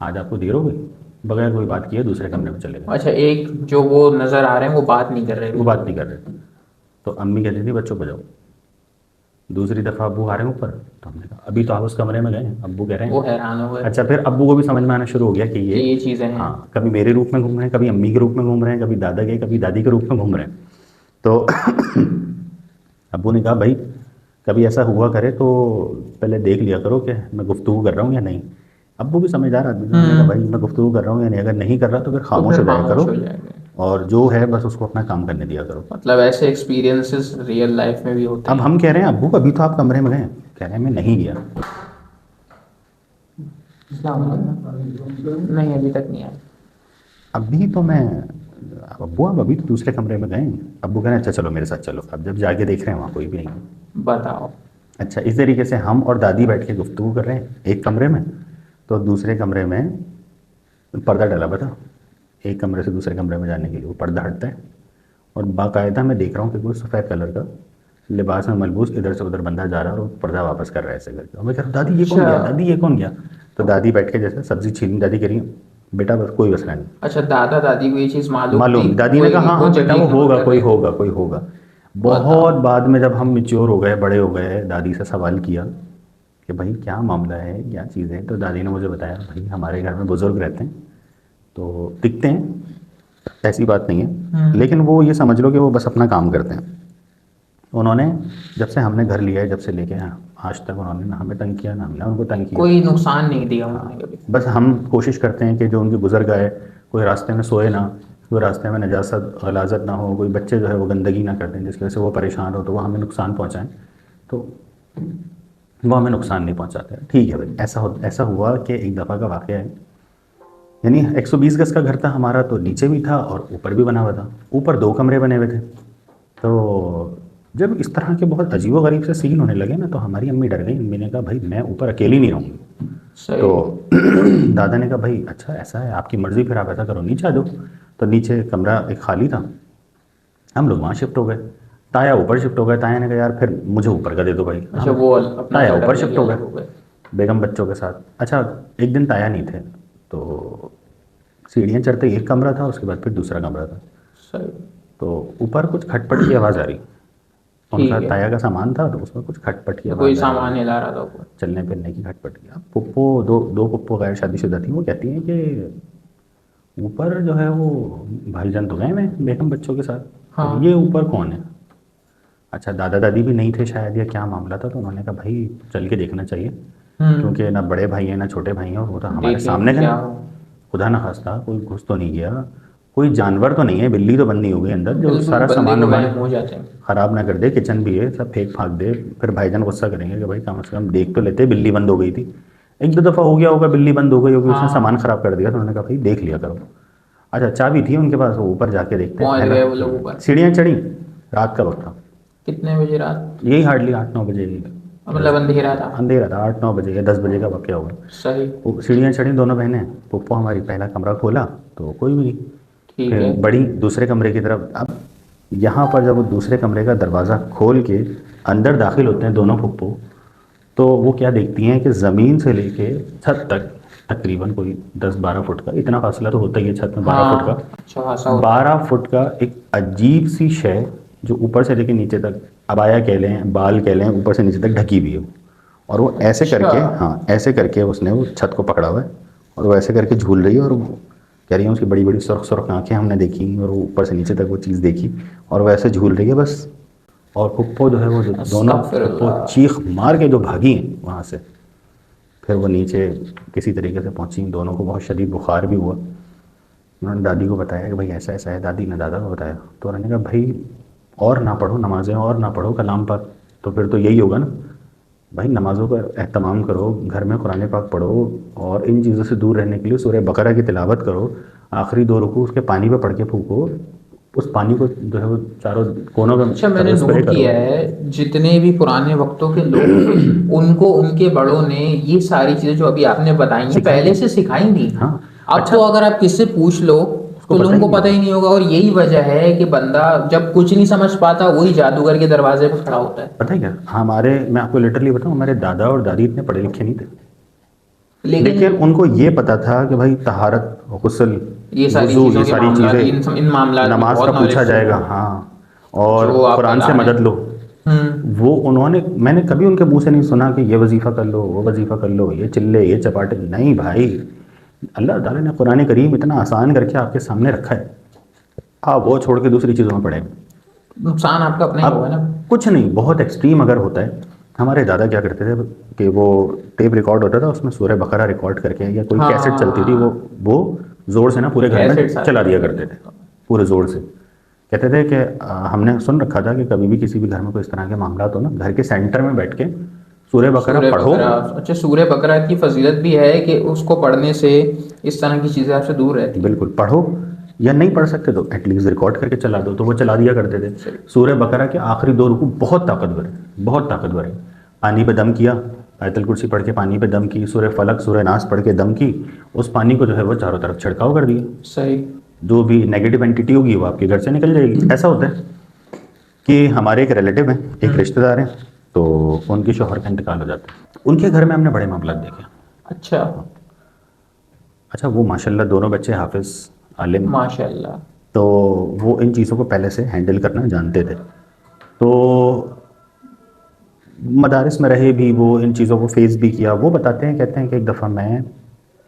آج آپ کو دیر ہو گئی, بغیر کوئی بات کیے دوسرے کمرے میں چلے گئے. اچھا, ایک جو وہ نظر آ رہے ہیں وہ بات نہیں کر رہے, وہ بات نہیں کر رہے. تو امی کہتی تھی بچوں کو جاؤ. دوسری دفعہ ابو آ رہے ہیں اوپر, تو ہم نے کہا ابھی تو آپ اس کمرے میں گئے. ابو کہہ رہے ہیں, وہ حیران ہو گئے. اچھا, پھر ابو کو بھی سمجھ میں آنا شروع ہو گیا کہ یہ چیزیں ہیں, ہاں کبھی میرے روپ میں گھوم رہے ہیں, کبھی امی کے روپ میں گھوم رہے ہیں, کبھی دادا کے, کبھی دادی کے روپ میں گھوم رہے ہیں. تو ابو نے کہا بھائی کبھی ایسا ہوا کرے تو پہلے دیکھ لیا کرو کہ میں گفتگو کر رہا ہوں یا نہیں. ابو بھی سمجھدار آدمی تھے, بھائی میں گفتگو کر رہا ہوں یا نہیں, اگر نہیں کر رہا تو پھر خاموش ہو جایا کرو, اور جو ہے بس اس کو اپنا کام کرنے دیا کرو. مطلب ایسے ایکسپیرینسز ریئل لائف میں بھی ہوتے ہیں. اب ہم کہہ رہے ہیں ابو ابھی تو آپ کمرے میں گئے, کہہ رہے ہیں میں نہیں گیا. نہیں ابھی تک نہیں آیا. ابھی تو میں, ابو آپ ابھی تو دوسرے کمرے میں گئے. ابو کہہ رہے ہیں اچھا چلو میرے ساتھ چلو. اب جب جا کے دیکھ رہے ہیں وہاں کوئی بھی نہیں. بتاؤ. اچھا, اس طریقے سے ہم اور دادی بیٹھ کے گفتگو کر رہے ہیں ایک کمرے میں, تو دوسرے کمرے میں پردہ ڈلا ہوا تھا. ایک کمرے سے دوسرے کمرے میں جانے کے لیے وہ پردہ ہٹتا ہے, اور باقاعدہ میں دیکھ رہا ہوں کہ کوئی سفید کلر کا لباس میں ملبوس ادھر سے ادھر بندہ جا رہا ہے, اور پردہ واپس کر رہا ہے ایسے کر کے. میں کہہ رہا ہوں دادی یہ کون گیا, دادی یہ کون گیا. تو دادی بیٹھ کے جیسے سبزی چھیلیں, دادی کہہ رہی ہیں بیٹا بس کوئی مسئلہ نہیں. اچھا, دادا دادی کو یہ چیز معلوم, دادی نے کہا ہاں بیٹا وہ ہوگا, کوئی ہوگا, کوئی ہوگا. بہت بعد میں جب ہم میچور ہو گئے, بڑے ہو گئے, دادی سے سوال کیا کہ بھائی کیا معاملہ ہے, کیا چیز ہے. تو دادی نے مجھے بتایا بھائی ہمارے گھر میں بزرگ رہتے ہیں تو دکھتے ہیں, ایسی بات نہیں ہے, لیکن وہ یہ سمجھ لو کہ وہ بس اپنا کام کرتے ہیں. انہوں نے جب سے ہم نے گھر لیا ہے, جب سے لے کے آج تک انہوں نے نہ ہمیں تنگ کیا, نہ ہم نے ان کو تنگ کیا, کوئی نقصان نہیں دیا انہوں نے کبھی. بس ہم کوشش کرتے ہیں کہ جو ان کی گزر گئے کوئی راستے میں سوئے نہ, کوئی راستے میں نجاست غلاظت نہ ہو, کوئی بچے جو ہے وہ گندگی نہ کر دیں جس کی وجہ سے وہ پریشان ہو تو وہ ہمیں نقصان پہنچائیں, تو وہ ہمیں نقصان نہیں پہنچاتے. ٹھیک ہے بھائی, ایسا ہوا کہ ایک دفعہ کا واقعہ ہے, یعنی 120 گز کا گھر تھا ہمارا, تو نیچے بھی تھا اور اوپر بھی بنا ہوا تھا. اوپر 2 کمرے بنے ہوئے تھے. تو جب اس طرح کے بہت عجیب و غریب سے سین ہونے لگے نا, تو ہماری امی ڈر گئی. امی نے کہا بھائی میں اوپر اکیلی نہیں رہوں گی. تو دادا نے کہا بھائی اچھا ایسا ہے, آپ کی مرضی, پھر آپ ایسا کرو نیچے آ جاؤ. تو نیچے کمرہ ایک خالی تھا, ہم لوگ وہاں شفٹ ہو گئے. تایا اوپر شفٹ ہو گئے. تایا نے کہا یار پھر مجھے اوپر کا دے دو بھائی. اچھا وہ اپنا تایا اوپر شفٹ ہو گئے بیگم بچوں کے ساتھ. اچھا ایک دن تایا نہیں تھے, تو سیڑھیاں چڑھتے ایک کمرہ تھا, اس کے بعد پھر دوسرا کمرہ تھا. تو اوپر کچھ کھٹ پٹ کی آواز آ رہی. ان کا تایا کا سامان تھا, تو اس میں کچھ کھٹ پٹ کی آواز, کوئی سامان نہیں لا رہا تھا اوپر, چلنے پھرنے کی کھٹ پٹ کی. اب پپو دو پپو غیر شادی شدہ تھیں, وہ کہتی ہیں کہ اوپر جو ہے وہ بھائی جان تو گئے میں بیگم بچوں کے ساتھ, یہ اوپر کون ہے. اچھا دادا دادی بھی نہیں تھے شاید, یا کیا معاملہ تھا, تو انہوں نے کہا بھائی چل کے دیکھنا چاہیے, کیونکہ نہ بڑے بھائی ہیں نہ چھوٹے بھائی ہیں, اور وہ تو ہمارے سامنے گئے. خدا نہ خواستہ کوئی گھس تو نہیں گیا, کوئی جانور تو نہیں ہے, بلی تو بند نہیں ہو گئی اندر جو سارا سامان خراب نہ کر دے, کچن بھی ہے سب پھینک پھانک دے. پھر بھائی جان غصہ کریں گے کہ بھائی کم از کم دیکھ تو لیتے, بلی بند ہو گئی تھی. 1-2 دفعہ ہو گیا ہوگا بلی بند ہو گئی ہوگی, اس نے سامان خراب کر دیا. تو انہوں نے کہا بھائی دیکھ لیا کرو. اچھا چابی تھی ان کے پاس, وہ اوپر جا کے دیکھتے ہیں. سیڑھیاں چڑھی, رات کا وقت تھا. کتنے بجے رات؟ یہی ہارڈلی 8-9 بجے, مطلب اندھیرا تھا 8-9 بجے یا 10 بجے کا واقعہ ہوگا. صحیح. سیڑھیاں چڑھی دونوں بہنیں. پپو ہماری پہلا کمرہ کھولا تو کوئی بھی نہیں. پھر بڑی دوسرے کمرے کی طرف. اب یہاں پر جب وہ دوسرے کمرے کا دروازہ کھول کے اندر داخل ہوتے ہیں دونوں پپو, تو وہ کیا دیکھتی ہیں کہ زمین سے لے کے چھت تک تقریباً کوئی 10-12 فٹ کا, اتنا فاصلہ تو ہوتا ہی ہے چھت میں 12 فٹ کا, 12 فٹ کا ایک عجیب سی شے جو اوپر سے لے کے نیچے تک, عبایا کہہ لیں, بال کہہ لیں, اوپر سے نیچے تک ڈھکی ہوئی ہے. اور وہ ایسے کر کے, ایسے کر کے اس نے وہ چھت کو پکڑا ہوا ہے, اور وہ ایسے کر کے جھول رہی ہے. اور وہ کہہ رہی ہیں اس کی بڑی بڑی سرخ سرخ آنکھیں ہم نے دیکھی, اور وہ اوپر سے نیچے تک وہ چیز دیکھی, اور وہ ایسے جھول رہی ہے بس. اور پپو جو ہے وہ دونوں پپو چیخ مار کے جو بھاگی ہیں وہاں سے. پھر وہ نیچے کسی طریقے سے پہنچی. دونوں کو بہت شدید بخار بھی ہوا. انہوں نے دادی کو بتایا کہ بھائی ایسا ایسا ہے. دادی نے دادا کو بتایا, تو انہوں نے کہا بھائی اور نہ پڑھو نمازیں, اور نہ پڑھو کلام پاک, تو پھر تو یہی ہوگا نا بھائی. نمازوں کا اہتمام کرو, گھر میں قرآن پاک پڑھو, اور ان چیزوں سے دور رہنے کے لیے سورہ بقرہ کی تلاوت کرو. آخری 2 رکوع اس کے پانی پہ پڑھ کے پھونکو, اس پانی کو جو ہے وہ چاروں کونوں میں. اچھا میں نے نوٹ کیا ہے جتنے بھی پرانے وقتوں کے لوگ ان کو ان کے بڑوں نے یہ ساری چیزیں جو ابھی آپ نے بتائی ہیں پہلے سے سکھائی نہیں. اب تو اگر آپ کس سے پوچھ لو تو لوگوں کو پتہ ہی نہیں ہوگا. اور یہی وجہ ہے کہ بندہ جب کچھ نہیں سمجھ پاتا وہی جادوگر کے دروازے پہ کھڑا ہوتا ہے. پتہ ہے کیا, میں آپ کو لٹرلی بتاؤں, ہمارے دادا اور دادی اتنے پڑھے لکھے نہیں تھے, لیکن ان کو یہ پتا تھا کہ بھائی طہارت, غسل, یہ ساری چیزیں, نماز کا پوچھا جائے گا, ہاں, اور قرآن سے مدد لو. وہ انہوں نے, میں نے کبھی ان کے منہ سے نہیں سنا کہ یہ وظیفہ کر لو, وہ وظیفہ کر لو, یہ چلے, یہ چپاٹے. نہیں بھائی, اللہ تعالیٰ نے قرآن کریم اتنا آسان کر کے آپ کے سامنے رکھا ہے, آپ وہ چھوڑ کے دوسری چیزوں میں پڑھیں. نقصان آپ کا اپنا ہی ہوگا نا. کچھ نہیں, بہت ایکسٹریم اگر ہوتا ہے. ہمارے دادا کیا کرتے تھے کہ وہ ٹیپ ریکارڈ ہوتا تھا, اس میں سورہ بقرہ ریکارڈ کر کے, یا کوئی کیسٹ چلتی تھی, وہ زور سے نا پورے گھر میں چلا دیا کرتے تھے, پورے زور سے. کہتے تھے کہ ہم نے سن رکھا تھا کہ کبھی بھی کسی بھی گھر میں کوئی اس طرح کے معاملات ہو نا, گھر کے سینٹر میں بیٹھ کے سورہ بقرہ پڑھو. اچھا سورہ بقرہ کی فضیلت بھی ہے کہ اس کو پڑھنے سے اس طرح کی چیزیں آپ سے دور رہتی. بالکل پڑھو, یا نہیں پڑھ سکتے تو ایٹ لیسٹ ریکارڈ کر کے چلا دو, تو وہ چلا دیا کرتے تھے. سورہ بقرہ کے آخری 2 رکوع بہت طاقتور ہے, بہت طاقتور ہے. پانی پہ دم کیا, آیت الکرسی پڑھ کے پانی پہ دم کی, سورہ فلق سورہ ناس پڑھ کے دم کی, اس پانی کو جو ہے وہ چاروں طرف چھڑکاؤ کر دیا. صحیح. جو بھی نیگیٹو اینٹی ہوگی وہ آپ کے گھر سے نکل جائے گی. ایسا ہوتا ہے کہ ہمارے ایک ریلیٹیو ہیں, ایک رشتہ دار ہیں, تو ان کے شوہر کا انتقال ہو جاتا ہے. ان کے گھر میں ہم نے بڑے معاملات دیکھے. اچھا وہ ماشاء اللہ دونوں بچے حافظ عالم, ماشاء اللہ, تو وہ ان چیزوں کو پہلے سے ہینڈل کرنا جانتے تھے. تو مدارس میں رہے بھی, وہ ان چیزوں کو فیس بھی کیا. وہ بتاتے ہیں, کہتے ہیں کہ ایک دفعہ میں,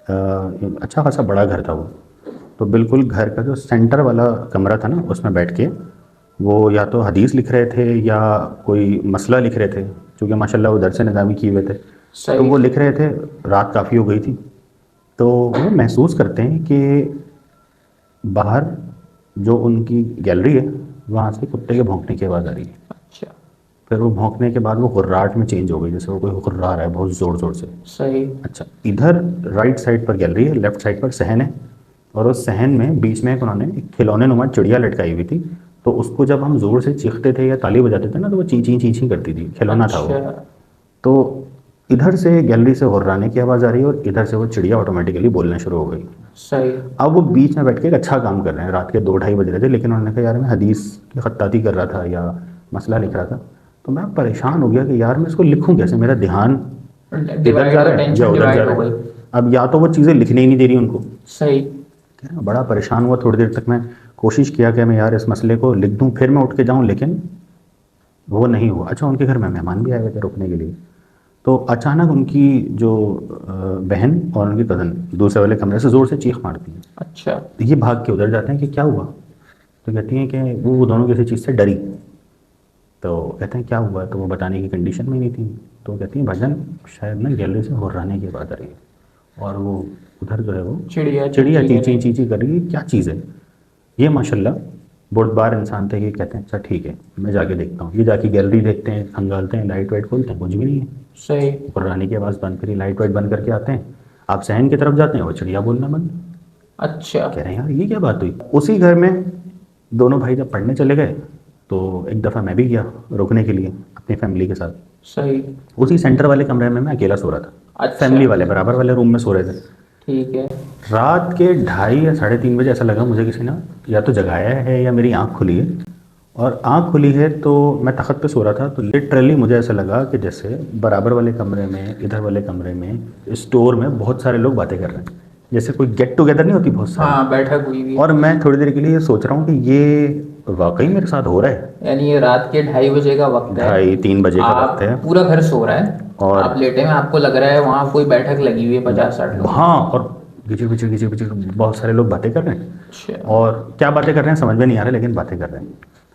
اچھا خاصا بڑا گھر تھا وہ, تو بالکل گھر کا جو سینٹر والا کمرہ تھا نا, اس میں بیٹھ کے وہ یا تو حدیث لکھ رہے تھے یا کوئی مسئلہ لکھ رہے تھے, چونکہ ماشاء اللہ وہ درس نظامی کیے ہوئے تھے. تو وہ لکھ رہے تھے, رات کافی ہو گئی تھی, تو وہ محسوس کرتے ہیں کہ باہر جو ان کی گیلری ہے وہاں سے کتے کے بھونکنے کی آواز آ رہی ہے. اچھا پھر وہ بھونکنے کے بعد وہ غراٹ میں چینج ہو گئی, جیسے وہ کوئی غرا رہا ہے بہت زور زور سے. صحیح. اچھا, ادھر رائٹ سائڈ پر گیلری ہے, لیفٹ سائڈ پر صحن ہے, اور اس صحن میں بیچ میں انہوں نے ایک کھلونے نما چڑیا لٹکائی ہوئی تھی. تو اس کو جب ہم زور سے چیختے تھے یا تالی بجاتے تھے نا تو وہ چیں چیں چیں چیں کرتی تھی, کھلونا تھا وہ. اچھا تو ادھر سے گیلری سے غرانے کی آواز آ رہی ہے اور ادھر سے وہ چڑیا آٹومیٹیکلی بولنا شروع ہو گئی. صحیح. اب وہ بیچ میں بیٹھ کے ایک اچھا کام کر رہے ہیں, رات کے 2-2:30 بج رہے تھے, لیکن انہوں نے کہا یار میں حدیث کی خطاطی کر رہا تھا یا مسئلہ لکھ رہا تھا. تو میں پریشان ہو گیا کہ یار میں اس کو لکھوں کیسے, میرا دھیان ادھر جا رہا ہے یا ادھر جا رہا ہے. اب یا تو وہ چیزیں لکھنے ہی نہیں دے رہی ان کو. صحیح. بڑا پریشان ہوا, تھوڑی دیر تک میں کوشش کیا کہ میں یار اس مسئلے کو لکھ دوں پھر میں اٹھ کے جاؤں, لیکن وہ نہیں ہوا. اچھا, ان کے گھر میں مہمان بھی آئے ہوئے تھے رکنے کے لیے. تو اچانک ان کی جو بہن اور ان کی کزن دوسرے والے کمرے سے زور سے چیخ مارتی ہیں. اچھا. یہ بھاگ کے ادھر جاتے ہیں کہ کیا ہوا. تو کہتی ہیں کہ وہ دونوں کسی چیز سے ڈری. تو کہتے ہیں کیا ہوا, تو وہ بتانے کی کنڈیشن میں نہیں تھی. تو کہتی ہیں بھجن شاید نا گیلری سے غرانے کی بات آ رہی ہے, اور وہ ادھر جو ہے وہ چڑیا چیچی چیچی کر رہی ہے, کیا چیز ہے یہ. ماشاء اللہ بردبار انسان تھے, یہ کہتے ہیں اچھا ٹھیک ہے میں جا کے دیکھتا ہوں. یہ جا کے گیلری دیکھتے ہیں, کھنگالتے ہیں, لائٹ وائٹ کھولتے ہیں, کچھ بھی نہیں ہے. صحیح. غرانے کی آواز بند کری, لائٹ وائٹ بند کر کے آتے ہیں. آپ صحن کی طرف جاتے ہیں, وہ چڑیا بولنا بند. اچھا. کہہ رہے ہیں یار یہ کیا بات ہوئی. اسی گھر میں دونوں بھائی جب پڑھنے چلے گئے تو ایک دفعہ میں بھی گیا رکنے کے لیے اپنی فیملی کے ساتھ. صحیح. اسی سینٹر والے کمرے میں اکیلا سو رہا تھا. اچھا. فیملی والے برابر والے روم میں سو رہے تھے. ٹھیک ہے. رات کے 2:30 یا 3:30 بجے ایسا لگا مجھے کسی نے یا تو جگایا ہے یا میری آنکھ کھلی ہے. اور آنکھ کھلی ہے تو میں تخت پہ سو رہا تھا, تو لٹرلی مجھے ایسا لگا کہ جیسے برابر والے کمرے میں, ادھر والے کمرے میں, اسٹور میں بہت سارے لوگ باتیں کر رہے ہیں, جیسے کوئی گیٹ ٹوگیدر نہیں ہوتی بہت ساری. ہاں, بیٹھک ہوئی ہوئی. اور میں تھوڑی دیر کے لیے یہ سوچ رہا ہوں کہ یہ واقعی میرے ساتھ ہو رہا ہے. یعنی یہ رات کے 2:30 بجے کا وقت ہے, 2:30-3 بجے کا وقت ہے, پورا گھر سو رہا ہے اور آپ لیٹے ہیں, آپ کو لگ رہا ہے وہاں کوئی بیٹھک لگی ہوئی ہے 50-60 لوگ. ہاں, اور گچڑ پچڑ گچڑ پچڑ بہت سارے لوگ باتیں کر رہے ہیں. اچھا. اور کیا باتیں کر رہے ہیں سمجھ میں نہیں آ رہا, لیکن باتیں کر رہے ہیں.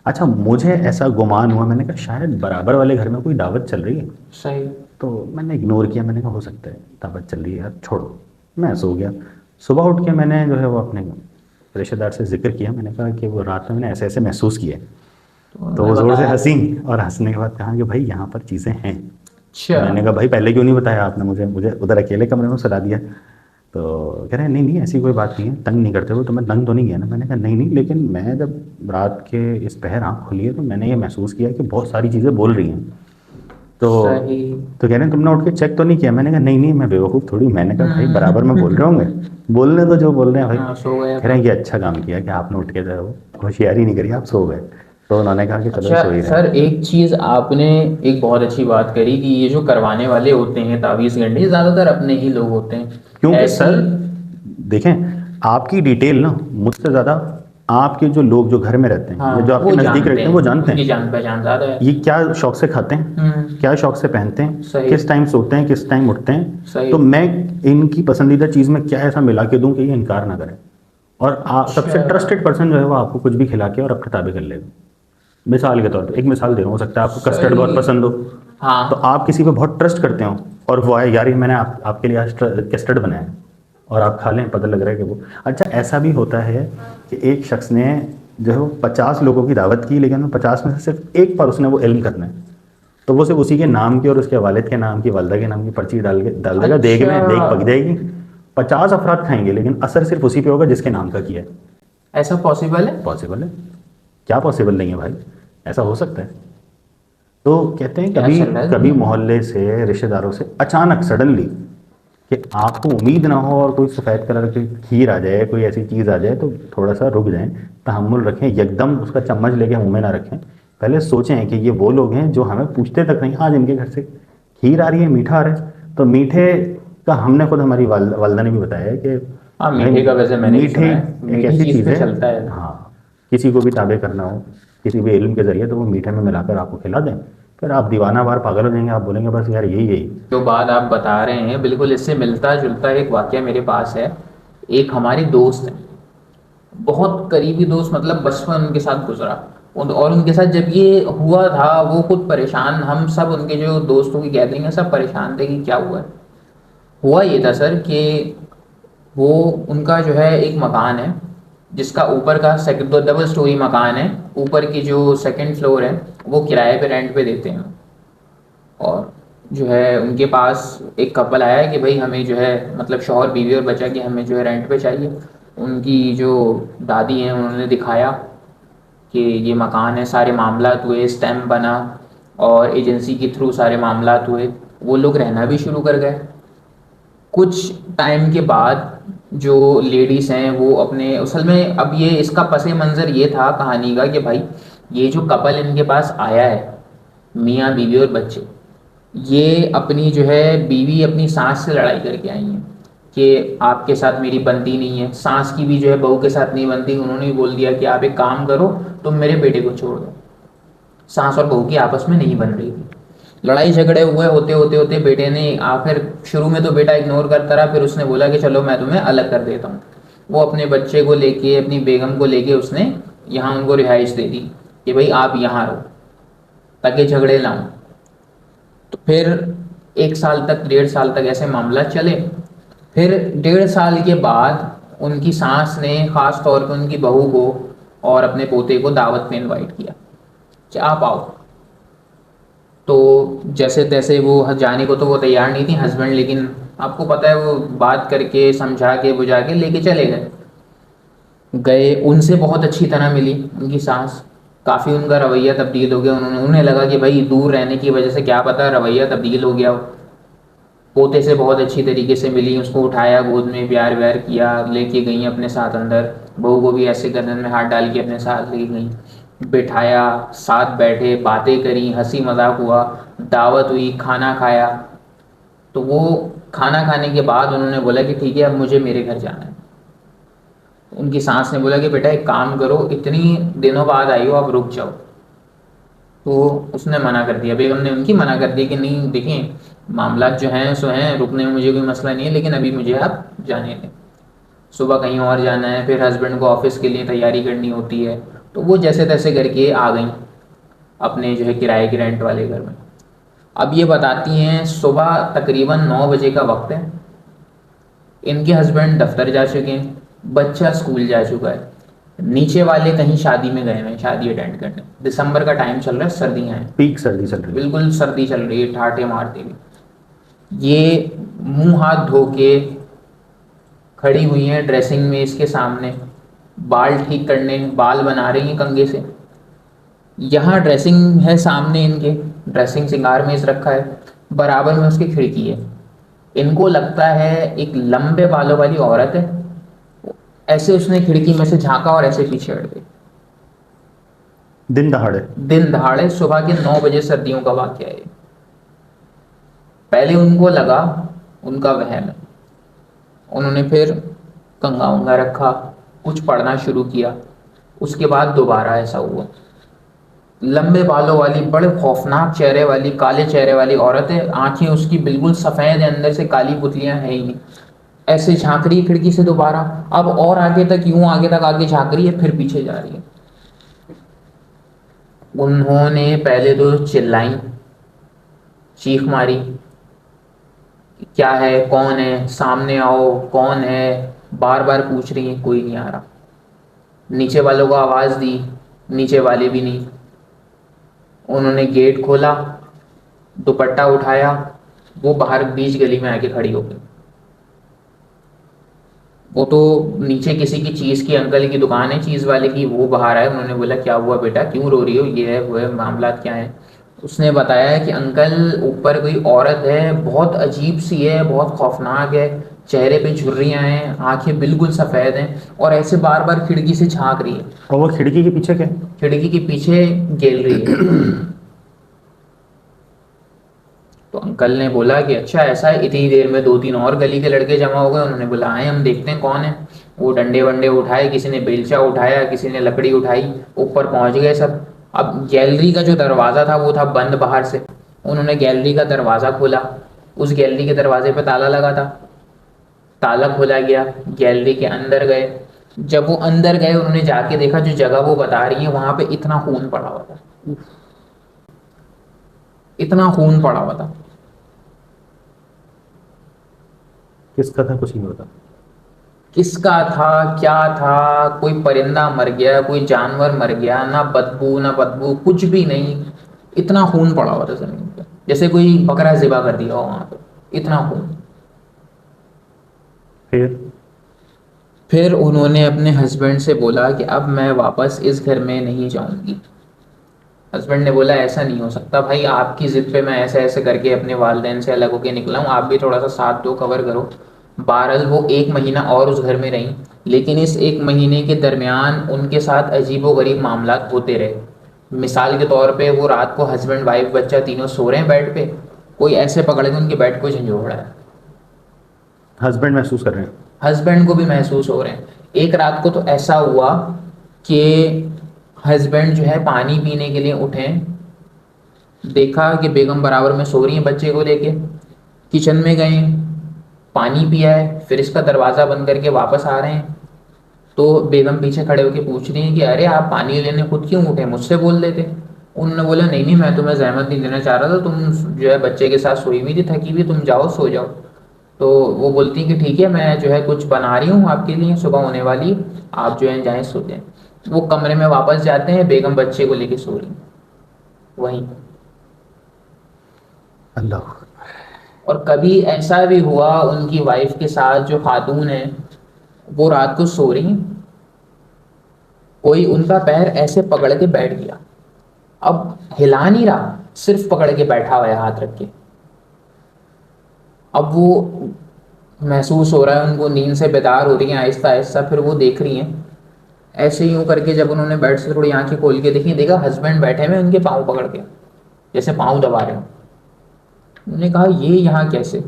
اچھا, مجھے ایسا گمان ہوا, میں نے کہا شاید برابر والے گھر میں کوئی دعوت چل رہی ہے. صحیح. تو میں نے اگنور کیا, میں نے کہا ہو سکتا ہے دعوت چل رہی ہے یار, چھوڑو. میں سو گیا. صبح اٹھ کے میں نے جو ہے وہ اپنے رشتہ دار سے ذکر کیا, میں نے کہا کہ وہ رات میں نے ایسے ایسے محسوس کیا. تو وہ زور سے ہنسی, اور ہنسنے کے بعد کہا کہ بھائی یہاں پر چیزیں ہیں. اچھا. میں نے کہا بھائی پہلے کیوں نہیں بتایا آپ نے مجھے ادھر اکیلے کمرے میں سلا دیا. تو کہہ رہے ہیں نہیں ایسی کوئی بات نہیں ہے, تنگ نہیں کرتے ہو. تو میں تنگ تو نہیں کیا نا. میں نے کہا نہیں, لیکن میں جب رات کے اس پہر آنکھ کھلی ہے تو میں نے یہ محسوس کیا کہ بہت ساری چیزیں بول رہی ہیں. تو کہہ رہے ہیں تم نے اٹھ کے چیک تو نہیں کیا. میں نے کہا نہیں میں بیوقوف تھوڑی ہوں. میں نے کہا بھائی برابر میں بول رہے ہوں گے, بولنے تو جو بول رہے ہیں بھائی. کہہ رہے ہیں کہ اچھا کام کیا کہ آپ نے اٹھ کے جو ہے وہ ہوشیاری نہیں کری, آپ سو گئے. تو انہوں نے کہا کہ چلو سو ہی رہے. سر ایک چیز آپ نے ایک بہت اچھی بات کری کہ یہ جو کروانے والے ہوتے ہیں تعویذ گنڈی, زیادہ تر اپنے ہی لوگ ہوتے ہیں. کیونکہ سر دیکھیں آپ کی ڈیٹیل نا مجھ سے زیادہ آپ کے جو لوگ جو گھر میں رہتے ہیں یا جو آپ کے نزدیک رہتے ہیں وہ جانتے ہیں جان پہچان زیادہ ہے. یہ کیا شوق سے کھاتے ہیں, کیا شوق سے پہنتے ہیں, کس ٹائم سوتے ہیں, کس ٹائم اٹھتے ہیں. تو میں ان کی پسندیدہ چیز میں کیا ایسا ملا کے دوں کہ یہ انکار نہ کرے. اور سب سے ٹرسٹڈ پرسن جو ہے وہ آپ کو کچھ بھی کھلا کے اور اپنے تابع کر لے گا. مثال کے طور پہ ایک مثال دے رہا ہوں, ہو سکتا ہے آپ کو کسٹرڈ بہت پسند ہو, تو آپ کسی پہ بہت ٹرسٹ کرتے ہو اور وہ آئے یار میں نے آپ کے لیے آج کسٹرڈ بنایا اور آپ کھا لیں, پتہ لگ رہا ہے کہ وہ اچھا. ایسا بھی ہوتا ہے کہ ایک شخص نے جو ہے وہ 50 لوگوں کی دعوت کی, لیکن 50 میں سے صرف ایک پر اس نے وہ علم کرنا ہے, تو وہ صرف اسی کے نام کی اور اس کے والد کے نام کی, والدہ کے نام کی پرچی ڈال دے گا دیگ میں, دیگ پک جائے گی. 50 افراد کھائیں گے لیکن اثر صرف اسی پہ ہوگا جس کے نام کا کیا ہے. ایسا پاسبل ہے؟ پاسبل ہے, کیا پاسبل نہیں ہے بھائی, ایسا ہو سکتا ہے. تو کہتے ہیں کبھی محلے سے رشتہ داروں سے اچانک سڈنلی کہ آپ کو امید نہ ہو اور کوئی سفید کلر کی کھیر آ جائے, کوئی ایسی چیز آ جائے, تو تھوڑا سا رک جائیں, تحمل رکھیں, یکدم اس کا چمچ لے کے منہ میں نہ رکھیں. پہلے سوچیں کہ یہ وہ لوگ ہیں جو ہمیں پوچھتے تک نہیں, آج ان کے گھر سے کھیر آ رہی ہے, میٹھا آ رہا ہے. تو میٹھے کا ہم نے خود ہماری والدہ نے بھی بتایا ہے کہ میٹھے کا ویسے میں نے میٹھے ایک ایسی چیز ہے, ہاں کسی کو بھی تابع کرنا ہو کسی بھی علم کے ذریعے تو وہ میٹھے میں ملا کر آپ کو کھلا دیں, پھر آپ دیوانہ وار پاگل ہو جائیں گے, آپ بولیں گے بس یار یہی جو بات آپ بتا رہے ہیں بالکل اس سے ملتا جلتا ایک واقعہ میرے پاس ہے. ایک ہماری دوست ہے, بہت قریبی دوست, مطلب بچپن ان کے ساتھ گزرا, اور ان کے ساتھ جب یہ ہوا تھا وہ خود پریشان, ہم سب ان کے جو دوستوں کی گیدرنگ ہے سب پریشان تھے کہ کیا ہوا ہے. ہوا یہ تھا سر کہ وہ ان کا جو ہے ایک مکان ہے, جس کا اوپر کا ڈبل سٹوری مکان ہے, اوپر کی جو سیکنڈ فلور ہے وہ کرائے پہ رینٹ پہ دیتے ہیں. اور جو ہے ان کے پاس ایک کپل آیا ہے کہ بھائی ہمیں جو ہے مطلب شوہر بیوی اور بچہ کہ ہمیں جو ہے رینٹ پہ چاہیے. ان کی جو دادی ہیں انہوں نے دکھایا کہ یہ مکان ہے, سارے معاملات ہوئے, اسٹیمپ بنا اور ایجنسی کے تھرو سارے معاملات ہوئے, وہ لوگ رہنا بھی شروع کر گئے. کچھ ٹائم کے بعد جو لیڈیز ہیں وہ اپنے اصل میں اب یہ اس کا پس منظر یہ تھا کہانی کا کہ بھائی یہ جو کپل ان کے پاس آیا ہے میاں بیوی اور بچے, یہ اپنی جو ہے بیوی اپنی سانس سے لڑائی کر کے آئی ہیں کہ آپ کے ساتھ میری بنتی نہیں ہے, سانس کی بھی جو ہے بہو کے ساتھ نہیں بنتی. انہوں نے بول دیا کہ آپ ایک کام کرو تم میرے بیٹے کو چھوڑ دو. سانس اور بہو کی آپس میں نہیں بن رہی تھی, لڑائی جھگڑے ہوئے, ہوتے ہوتے ہوتے بیٹے نے آخر شروع میں تو بیٹا اگنور کرتا رہا, پھر اس نے بولا کہ چلو میں تمہیں الگ کر دیتا ہوں. وہ اپنے بچے کو لے کے اپنی بیگم کو لے کے اس نے یہاں ان کو رہائش دے دی کہ بھائی آپ یہاں رہو تاکہ جھگڑے نہ ہوں. تو پھر 1 سال تک 1.5 سال تک ایسے معاملات چلے. پھر 1.5 سال کے بعد ان کی سانس نے خاص طور پہ ان کی بہو کو اور اپنے پوتے کو دعوت میں انوائٹ کیا کہ آپ آؤ. تو جیسے تیسے وہ جانے کو تو وہ تیار نہیں تھی ہسبینڈ, لیکن آپ کو پتہ ہے وہ بات کر کے سمجھا کے بجھا کے لے کے چلے گئے. ان سے بہت اچھی طرح ملی ان کی سانس, کافی ان کا رویہ تبدیل ہو گیا. انہیں لگا کہ بھائی دور رہنے کی وجہ سے کیا پتہ رویہ تبدیل ہو گیا ہو. پوتے سے بہت اچھی طریقے سے ملی, اس کو اٹھایا گود میں, پیار ویار کیا, لے کے گئیں اپنے ساتھ اندر. بہو کو بھی ایسے گردن میں ہاتھ ڈال کے اپنے ساتھ لے گئیں, بٹھایا, ساتھ بیٹھے, باتیں کریں, ہنسی مذاق ہوا, دعوت ہوئی, کھانا کھایا. تو وہ کھانا کھانے کے بعد انہوں نے بولا کہ ٹھیک ہے اب مجھے میرے گھر جانا ہے. ان کی سانس نے بولا کہ بیٹا ایک کام کرو, اتنی دنوں بعد آئی ہو آپ رک جاؤ. تو اس نے منع کر دیا, بیگم نے ان کی منع کر دی کہ نہیں دیکھیں معاملات جو ہیں سو ہیں, رکنے میں مجھے کوئی مسئلہ نہیں ہے, لیکن ابھی مجھے آپ جانے دیں. صبح کہیں اور جانا ہے, پھر ہسبینڈ کو آفس کے لیے تیاری کرنی ہوتی ہے. تو وہ جیسے تیسے کر کے آ گئیں اپنے جو ہے کرائے کے رینٹ والے گھر میں. اب یہ بتاتی ہیں صبح تقریباً 9 بجے کا وقت ہے, ان کے ہسبینڈ دفتر جا چکے ہیں, بچہ اسکول جا چکا ہے, نیچے والے کہیں شادی میں گئے ہیں, شادی اٹینڈ کرنے. دسمبر کا ٹائم چل رہا ہے, سردیاں ہیں, پیک سردی چل رہی ہے. بالکل سردی چل رہی ہے, ٹھاٹے مارتے ہوئے. یہ منہ ہاتھ دھو کے کھڑی ہوئی ہیں ڈریسنگ میں اس کے سامنے, بال ٹھیک کرنے, بال بنا رہی ہیں کنگھے سے. یہاں ڈریسنگ ہے سامنے, ان کے ڈریسنگ سنگار میز رکھا ہے, برابر میں اس کی کھڑکی ہے. ان کو لگتا ہے ایک لمبے بالوں والی عورت ہے, ایسے اس نے کھڑکی میں سے جھانکا اور ایسے پیچھے ہٹ گئی. دن دہاڑے صبح کے 9 بجے سردیوں کا واقعہ ہے. پہلے ان کو لگا ان کا وہم ہے, انہوں نے پھر کنگھا ونگا رکھا, کچھ پڑھنا شروع کیا. اس کے بعد دوبارہ ایسا ہوا. لمبے بالوں والی, بڑے خوفناک چہرے والی, کالے چہرے والی عورت ہے, آنکھیں اس کی بالکل سفید ہیں, اندر سے کالی پتلیاں ہیں ہی نہیں. ایسے جھانک رہی ہے کھڑکی سے دوبارہ, اب اور آگے تک, یوں آگے تک آگے جھانک رہی ہے, پھر پیچھے جا رہی ہے. انہوں نے پہلے تو چلائیں, چیخ ماری, کیا ہے, کون ہے, سامنے آؤ, کون ہے, بار بار پوچھ رہی ہیں, کوئی نہیں آ رہا. نیچے والوں کو آواز دی, نیچے والے بھی نہیں. انہوں نے گیٹ کھولا, دوپٹہ اٹھایا, وہ باہر بیچ گلی میں آ کے کھڑی ہو گئی. وہ تو نیچے کسی کی چیز کی, انکل کی دکان ہے چیز والے کی, وہ باہر آئے. انہوں نے بولا کیا ہوا بیٹا, کیوں رو رہی ہو, یہ ہے وہ ہے, معاملات کیا ہیں. اس نے بتایا کہ انکل اوپر کوئی عورت ہے, بہت عجیب سی ہے, بہت خوفناک ہے, چہرے پہ جھریاں ہیں, آنکھیں بالکل سفید ہیں, اور ایسے بار بار کھڑکی سے جھانک رہی ہے. اور وہ کھڑکی کے پیچھے کیا ہے؟ کھڑکی کے پیچھے گیلری ہے. تو انکل نے بولا کہ اچھا ایسا ہے. اتنی دیر میں 2-3 اور گلی کے لڑکے جمع ہو گئے. انہوں نے بولا آئے ہم دیکھتے ہیں کون ہے. وہ ڈنڈے ونڈے اٹھائے, کسی نے بیلچا اٹھایا, کسی نے لکڑی اٹھائی, اوپر پہنچ گئے سب. اب گیلری کا جو دروازہ تھا وہ تھا بند باہر سے. انہوں نے گیلری کا دروازہ کھولا, اس گیلری کے دروازے پہ تالا لگا تھا, تالا کھولا گیا, گیلری کے اندر گئے. جب وہ اندر گئے انہوں نے جا کے دیکھا جو جگہ وہ بتا رہی ہیں وہاں پہ اتنا خون پڑا ہوا تھا, اتنا خون پڑا ہوا تھا. کس کا تھا, کچھ نہیں ہوتا. کس کا تھا، کیا تھا، کوئی پرندہ مر گیا، کوئی جانور مر گیا، نہ بدبو نہ بدبو، کچھ بھی نہیں. اتنا خون پڑا ہوا تھا زمین پہ، جیسے کوئی بکرا ذبح کر دیا ہو وہاں پہ، اتنا خون. پھر انہوں نے اپنے ہسبینڈ سے بولا کہ اب میں واپس اس گھر میں نہیں جاؤں گی. ہسبینڈ نے بولا ایسا نہیں ہو سکتا بھائی، آپ کی ضد پہ میں ایسے ایسے کر کے اپنے والدین سے الگ ہو کے نکلا ہوں، آپ بھی تھوڑا سا ساتھ دو، کور کرو. بہرحال وہ 1 مہینہ اور اس گھر میں رہیں، لیکن اس 1 مہینے کے درمیان ان کے ساتھ عجیب و غریب معاملات ہوتے رہے. مثال کے طور پہ وہ رات کو ہسبینڈ وائف بچہ تینوں سو رہے ہیں بیڈ پہ، کوئی ایسے پکڑ کے ان کے بیڈ کو جھنجھوڑ رہا ہے. ہسبینڈ محسوس کر رہے ہیں. ہسبینڈ کو بھی محسوس ہو رہے ہیں. ایک رات کو تو ایسا ہوا کہ ہسبینڈ جو ہے پانی پینے کے لیے اٹھے، دیکھا کہ بیگم برابر میں سو رہی ہیں بچے کو لے کے. کچن میں گئے، پانی پیا ہے، پھر اس کا دروازہ بند کر کے واپس آ رہے ہیں تو بیگم پیچھے کھڑے ہو کے پوچھ رہی ہیں کہ ارے آپ پانی لینے خود کیوں اٹھے، مجھ سے بول دیتے. انہوں نے بولا نہیں میں تمہیں زحمت نہیں دینا چاہ رہا تھا، تم جو ہے بچے کے ساتھ سوئی ہوئی تھی، تھکی ہوئی، تم جاؤ سو جاؤ. تو وہ بولتی کہ ٹھیک ہے میں جو ہے کچھ بنا رہی ہوں آپ کے لیے، صبح ہونے والی، آپ جو ہے جائیں سو جائیں. وہ کمرے میں واپس جاتے ہیں، بیگم بچے کو لے کے سو رہی ہیں وہیں. اللہ. اور کبھی ایسا بھی ہوا ان کی وائف کے ساتھ، جو خاتون ہے وہ رات کو سو رہی ہیں، کوئی ان کا پیر ایسے پکڑ کے بیٹھ گیا، اب ہلا نہیں رہا، صرف پکڑ کے بیٹھا ہوا ہے ہاتھ رکھ کے. اب وہ محسوس ہو رہا ہے ان کو، نیند سے بیدار ہو رہی ہیں آہستہ آہستہ. پھر وہ دیکھ رہی ہیں ایسے یوں کر کے، جب انہوں نے بیڈ سے تھوڑی آنکھیں کھول کے دیکھی، دیکھا ہسبینڈ بیٹھے ہوئے ان کے پاؤں پکڑ کے، جیسے پاؤں دبا رہے ہوں. انہوں نے کہا یہ یہاں کیسے؟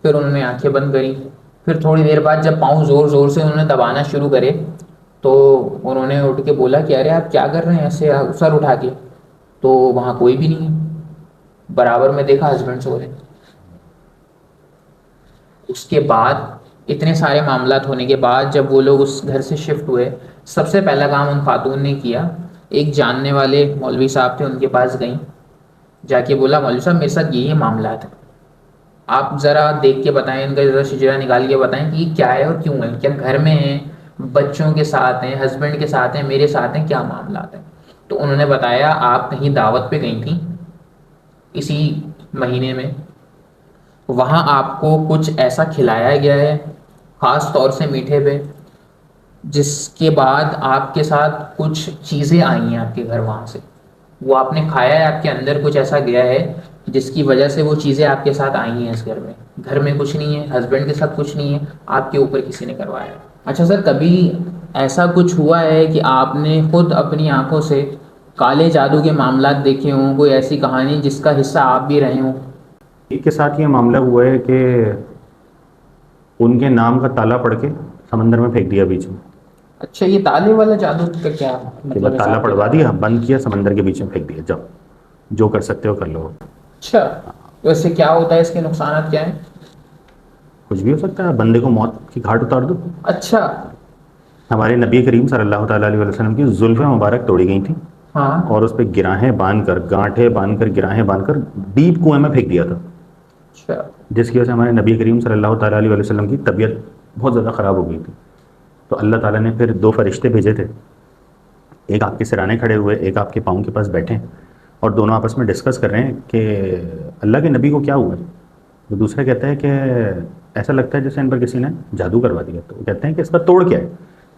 پھر انہوں نے آنکھیں بند کری. پھر تھوڑی دیر بعد جب پاؤں زور زور سے انہوں نے دبانا شروع کرے تو انہوں نے اٹھ کے بولا کہ ارے آپ کیا کر رہے ہیں ایسے سر اٹھا کے؟ تو وہاں کوئی بھی نہیں ہے، برابر میں دیکھا ہسبینڈ سو رہے ہیں. اس کے بعد اتنے سارے معاملات ہونے کے بعد جب وہ لوگ اس گھر سے شفٹ ہوئے، سب سے پہلا کام ان خاتون نے کیا، ایک جاننے والے مولوی صاحب تھے ان کے پاس گئیں، جا کے بولا مولوی صاحب میرے ساتھ یہ معاملات ہیں، آپ ذرا دیکھ کے بتائیں، ان کا ذرا شجرا نکال کے بتائیں کہ یہ کیا ہے اور کیوں ہے، کیا گھر میں ہیں، بچوں کے ساتھ ہیں، ہسبینڈ کے ساتھ ہیں، میرے ساتھ ہیں، کیا معاملات ہیں. تو انہوں نے بتایا آپ کہیں دعوت پہ گئی تھیں اسی مہینے میں، وہاں آپ کو کچھ ایسا کھلایا گیا ہے خاص طور سے میٹھے پہ، جس کے بعد آپ کے ساتھ کچھ چیزیں آئی ہیں آپ کے گھر وہاں سے، وہ آپ نے کھایا ہے، آپ کے اندر کچھ ایسا گیا ہے جس کی وجہ سے وہ چیزیں آپ کے ساتھ آئی ہیں اس گھر میں. گھر میں کچھ نہیں ہے، ہسبینڈ کے ساتھ کچھ نہیں ہے، آپ کے اوپر کسی نے کروایا. اچھا سر، کبھی ایسا کچھ ہوا ہے کہ آپ نے خود اپنی آنکھوں سے کالے جادو کے معاملات دیکھے ہوں، کوئی ایسی کہانی جس کا حصہ آپ بھی رہے ہوں؟ ایک کے ساتھ یہ معاملہ ہوا ہے کہ ان کے نام کا تالا پڑھ کے سمندر میں پھینک دیا بیچ میں. اچھا، یہ تالے والا جادو کا کیا کہ مطلب بس ہے تالا صاحب؟ پڑوا دیا، بند کیا، سمندر کے بیچ میں پھینک دیا، جاؤ جو کر سکتے ہو کر لو. اچھا، تو اس سے کیا ہوتا ہے، اس کے نقصانات کیا ہیں؟ کچھ بھی ہو سکتا ہے، بندے کو موت کی گھاٹ اتار دو. اچھا. ہمارے نبی کریم صلی اللہ تعالیٰ علیہ وسلم کی زلفیں مبارک توڑی گئی تھیں ہاں. اور اس پہ گراہیں باندھ کر، گانٹھیں باندھ کر، گراہیں باندھ کر ڈیپ کنویں میں پھینک دیا تھا، اچھا. جس کی وجہ سے ہمارے نبی کریم صلی اللہ تعالیٰ علیہ وسلم کی طبیعت بہت زیادہ خراب ہو گئی تھی. تو اللہ تعالیٰ نے پھر 2 فرشتے بھیجے تھے، ایک آپ کے سرانے کھڑے ہوئے، ایک آپ کے پاؤں کے پاس بیٹھے ہیں، اور دونوں آپس میں ڈسکس کر رہے ہیں کہ اللہ کے نبی کو کیا ہوا ہے. تو دوسرا کہتا ہے کہ ایسا لگتا ہے جیسے ان پر کسی نے جادو کروا دیا. تو وہ کہتے ہیں کہ اس کا توڑ کیا ہے.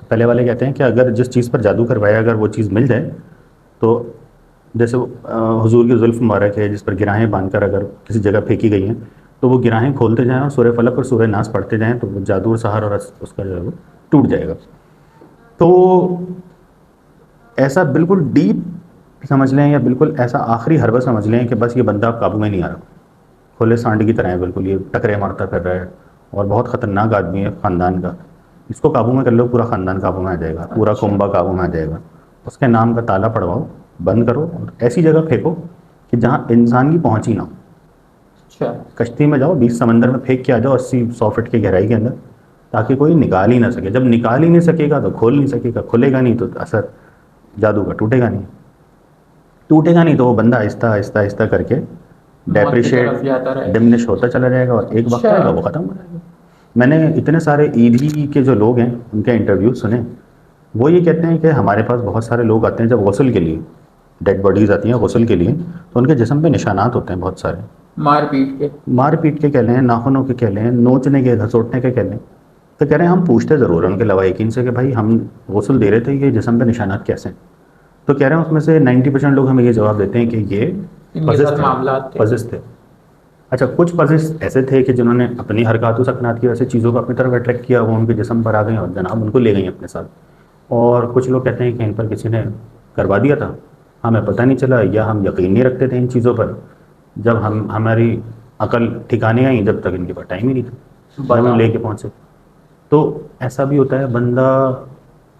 پہلے والے کہتے ہیں کہ اگر جس چیز پر جادو کروایا اگر وہ چیز مل جائے تو جیسے حضور کی زلف مبارک ہے جس پر گراہیں باندھ کر اگر کسی جگہ پھینکی گئی ہیں تو وہ گراہیں کھولتے جائیں اور سورہ فلق اور سورہ ناس پڑھتے جائیں تو وہ جادو اور سحر اور اس کا جو ہے وہ ٹوٹ جائے گا. تو ایسا بالکل ڈیپ سمجھ لیں یا بالکل ایسا آخری حربہ سمجھ لیں کہ بس یہ بندہ آپ قابو میں نہیں آ رہا، کھلے سانڈ کی طرح ہے بالکل، یہ ٹکرے مارتا پھر رہا ہے اور بہت خطرناک آدمی ہے خاندان کا. اس کو قابو میں کر لو، پورا خاندان قابو میں آ جائے گا، پورا کنبہ قابو میں آ جائے گا. اس کے نام کا تالا پڑواؤ، بند کرو اور ایسی جگہ پھینکو کہ جہاں انسان کی پہنچ ہی نہ ہو. اچھا. کشتی میں جاؤ، 20 سمندر میں پھینک کے آ جاؤ 80-100 فٹ کی گہرائی کے اندر، تاکہ کوئی نکال ہی نہ سکے. جب نکال ہی نہیں سکے گا تو کھول نہیں سکے گا، کھلے گا نہیں تو اثر جادو کا ٹوٹے گا نہیں. ٹوٹے گا نہیں تو وہ بندہ آہستہ آہستہ آہستہ کر کے ڈیپریشیٹ ڈمنش ہوتا چلا جائے گا اور ایک وقت آئے گا وہ ختم ہو جائے گا. میں نے اتنے سارے ایدھی کے جو لوگ ہیں ان کے انٹرویو سنے، وہ یہ کہتے ہیں کہ ہمارے پاس بہت سارے لوگ آتے ہیں جب غسل کے لیے، ڈیڈ باڈیز آتی ہیں غسل کے لیے، تو ان کے جسم پہ نشانات ہوتے ہیں بہت سارے، مار پیٹ کے کہہ لیں، ناخنوں کے کہہ لیں، نوچنے کے، گھسوٹنے کے کہہ لیں. تو کہہ رہے ہیں ہم پوچھتے ضرور ہیں ان کے لوائقین سے کہ بھائی ہم غسل دے رہے تھے، یہ جسم پہ نشانات کیسے ہیں؟ تو کہہ رہے ہیں اس میں سے 90% لوگ ہمیں یہ جواب دیتے ہیں کہ یہ پزس تھے. اچھا، کچھ پزس ایسے تھے کہ جنہوں نے اپنی حرکات و سکنات کی وجہ سے چیزوں کو اپنی طرف اٹریکٹ کیا، وہ ان کے جسم پر آ گئیں اور جناب ان کو لے گئیں اپنے ساتھ. اور کچھ لوگ کہتے ہیں کہ ان پر کسی نے کروا دیا تھا، ہمیں پتہ نہیں چلا، یا ہم یقین نہیں رکھتے تھے ان چیزوں پر، جب ہماری عقل ٹھکانے آئی جب تک ان کے پاس ٹائم ہی نہیں تھا، جب ہم لے کے پہنچے. تو ایسا بھی ہوتا ہے، بندہ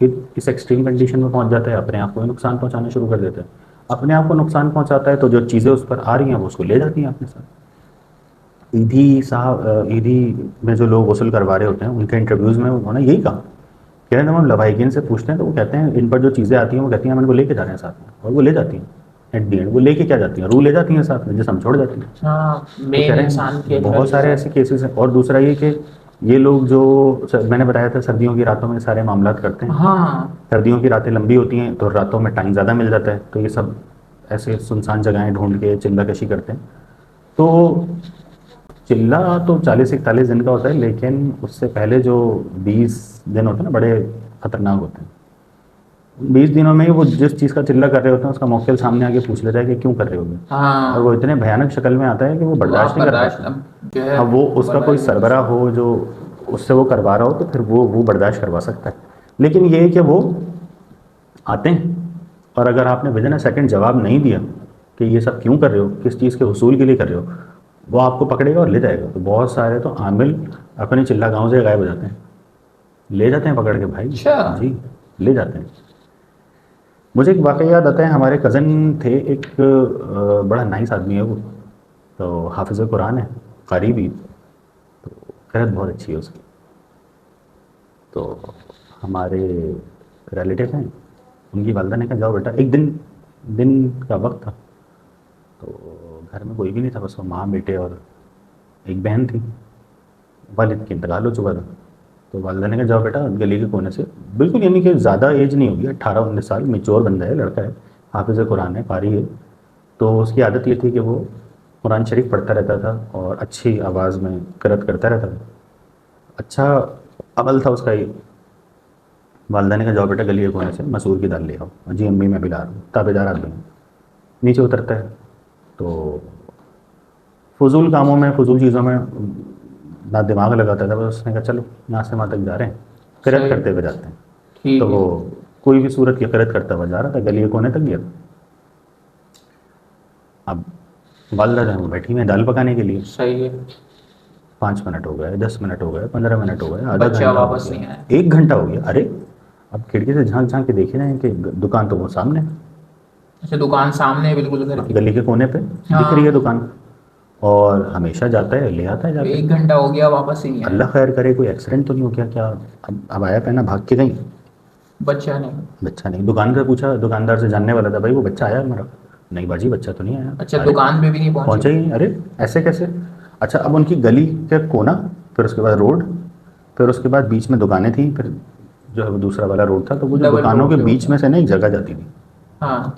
اس ایکسٹریم کنڈیشن میں پہنچ جاتا ہے، اپنے آپ کو نقصان پہنچانا شروع کر دیتا ہے. اپنے آپ کو نقصان پہنچاتا ہے تو جو چیزیں اس پر آ رہی ہیں وہ اس کو لے جاتی ہیں اپنے ساتھ. ایدھی میں جو لوگ غسل کروا رہے ہوتے ہیں ان کے انٹرویوز میں انہوں نے یہی کہا، کہہ رہے ہیں جب ہم لوائقین سے پوچھتے ہیں تو وہ کہتے ہیں ان پر جو چیزیں آتی ہیں وہ کہتی ہیں ہم ان کو لے کے جا رہے ہیں ساتھ میں، اور وہ لے جاتی ہیں. ایٹ دی اینڈ وہ لے کے کیا جاتی ہیں؟ روح لے جاتی ہیں ساتھ میں، جسم چھوڑ جاتی ہیں. تو کہہ رہے ہیں بہت سارے ایسے کیسز ہیں. اور دوسرا یہ کہ یہ لوگ جو میں نے بتایا تھا سردیوں کی راتوں میں سارے معاملات کرتے ہیں، سردیوں کی راتیں لمبی ہوتی ہیں تو راتوں میں ٹائم زیادہ مل جاتا ہے، تو یہ سب ایسے سنسان جگہیں ڈھونڈ کے چلہ کشی کرتے ہیں. تو چلہ تو 40-41 دن کا ہوتا ہے، لیکن اس سے پہلے جو 20 دن ہوتے ہیں نا بڑے خطرناک ہوتے ہیں. 20 دنوں میں وہ جس چیز کا چلہ کر رہے ہوتے ہیں اس کا موکل سامنے آگے پوچھ لیتا ہے کہ کیوں کر رہے ہوگے، اور وہ اتنے بھیانک شکل میں آتا ہے کہ وہ برداشت نہیں کر پاتا. اب وہ اس کا کوئی سربراہ ہو جو اس سے وہ کروا رہا ہو تو پھر وہ برداشت کروا سکتا ہے. لیکن یہ ہے کہ وہ آتے ہیں، اور اگر آپ نے ودن اے سیکنڈ جواب نہیں دیا کہ یہ سب کیوں کر رہے ہو، کس چیز کے حصول کے لیے کر رہے ہو، وہ آپ کو پکڑے گا اور لے جائے گا. تو بہت سارے تو عامل اپنے چلہ گاؤں سے غائب ہو جاتے ہیں، لے جاتے ہیں پکڑ کے بھائی. جی لے جاتے ہیں. مجھے ایک واقعہ یاد آتا ہے، ہمارے کزن تھے، ایک بڑا نائس آدمی ہے وہ، تو حافظ قرآن ہے، قاری بھی، تو قرت بہت اچھی ہے اس کی. تو ہمارے ریلیٹیو ہیں، ان کی والدہ نے کہا جاؤ بیٹا، ایک دن کا وقت تھا، تو گھر میں کوئی بھی نہیں تھا، بس وہ ماں بیٹے اور ایک بہن تھی. والد کی انتقال ہو چکا تھا. تو والدہ نے کہا جاؤ بیٹا گلی کے کونے سے، بالکل یعنی کہ زیادہ ایج نہیں ہوگی، 18-19 سال، میچور بندہ ہے، لڑکا ہے، حافظ قرآن ہے، قاری ہے. تو اس کی عادت یہ تھی کہ وہ قرآن شریف پڑھتا رہتا تھا اور اچھی آواز میں قرأت کرتا رہتا تھا. اچھا عمل تھا اس کا یہ. والدہ نے کہا جاؤ بیٹا گلی کے کونے سے مسور کی دال لے آؤ. جی امی میں بھی لا رہا ہوں، تابے دار آدمی. نیچے اترتا ہے تو فضول کاموں میں، فضول چیزوں میں نہ دماغ لگاتا تھا، بس اس نے کہا چلو یہاں سے وہاں تک جا رہے ہیں، قرأت کرتے ہوئے جاتے ہیں. تو وہ کوئی بھی صورت کی قرأت کرتا ہوا جا رہا تھا، گلی کے کونے تک گیا. اب والدہ جو ہے وہ بیٹھی میں دال پکانے کے لیے. 5 منٹ ہو گئے، 10 منٹ ہو گئے، 15 منٹ ہو گئے، آدھا گھنٹہ ہو گیا، 1 گھنٹہ ہو گیا. ارے اب کھڑکی سے جھانک کے دیکھ رہے ہیں کہ دکان تو وہ سامنے. اچھا دکان سامنے بالکل گلی کے کونے پہ دکھ رہی ہے دکان، اور ہمیشہ جاتا ہے لے آتا ہے جا کے. 1 گھنٹہ ہو گیا واپس ہی نہیں آیا. اللہ خیر کرے کوئی ایکسیڈنٹ تو نہیں ہو گیا کیا؟ اب آیا پہنا بھاگ کے گئی، بچہ نہیں. دکان سے پوچھا، دکاندار سے جاننے والا تھا، بھائی وہ بچہ آیا ہمارا؟ نہیں باجی بچہ تو نہیں آیا. اچھا دکان پہ بھی نہیں پہنچا ہی نہیں. ارے ایسے کیسے؟ اچھا اب ان کی گلی کا کونا، پھر اس کے بعد روڈ، پھر اس کے بعد بیچ میں دکانیں تھیں، پھر جو ہے وہ دوسرا والا روڈ تھا. تو وہ جو دکانوں کے بیچ میں سے نا ایک جگہ جاتی تھی،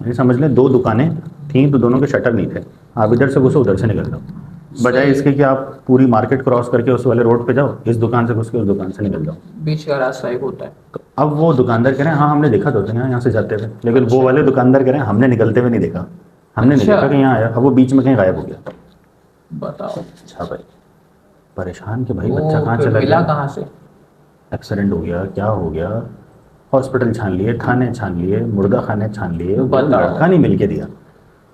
یہ سمجھ لیں 2 دکانیں تھیں تو دونوں کے شٹر نہیں تھے. آپ ادھر سے گھسو ادھر سے نکل جاؤ، بجائے اس کے کہ آپ پوری مارکیٹ کراس کر کے اس والے روڈ پہ جاؤ، اس دکان سے گھس کے اس دکان سے نکل جاؤ. بیچ کا راستہ ایک ہوتا ہے. تو اب وہ دکاندار کہہ رہے ہیں ہاں ہم نے دیکھا تو یہاں سے جاتے ہوئے، لیکن وہ والے دکاندار کہہ رہے ہیں ہم نے نکلتے ہوئے نہیں دیکھا، ہم نے نہیں دیکھا کہ یہاں آیا. اب وہ بیچ میں کہیں غائب ہو گیا. بتاؤ. اچھا بھائی پریشان کہ بھائی بچہ کہاں چلا گیا، کہاں سے ایکسیڈنٹ ہو گیا، کیا ہو گیا. ہاسپٹل چھان لیے، تھانے چھان لیے، مردہ خانے چھان لیے، لڑکا نہیں مل کے دیا.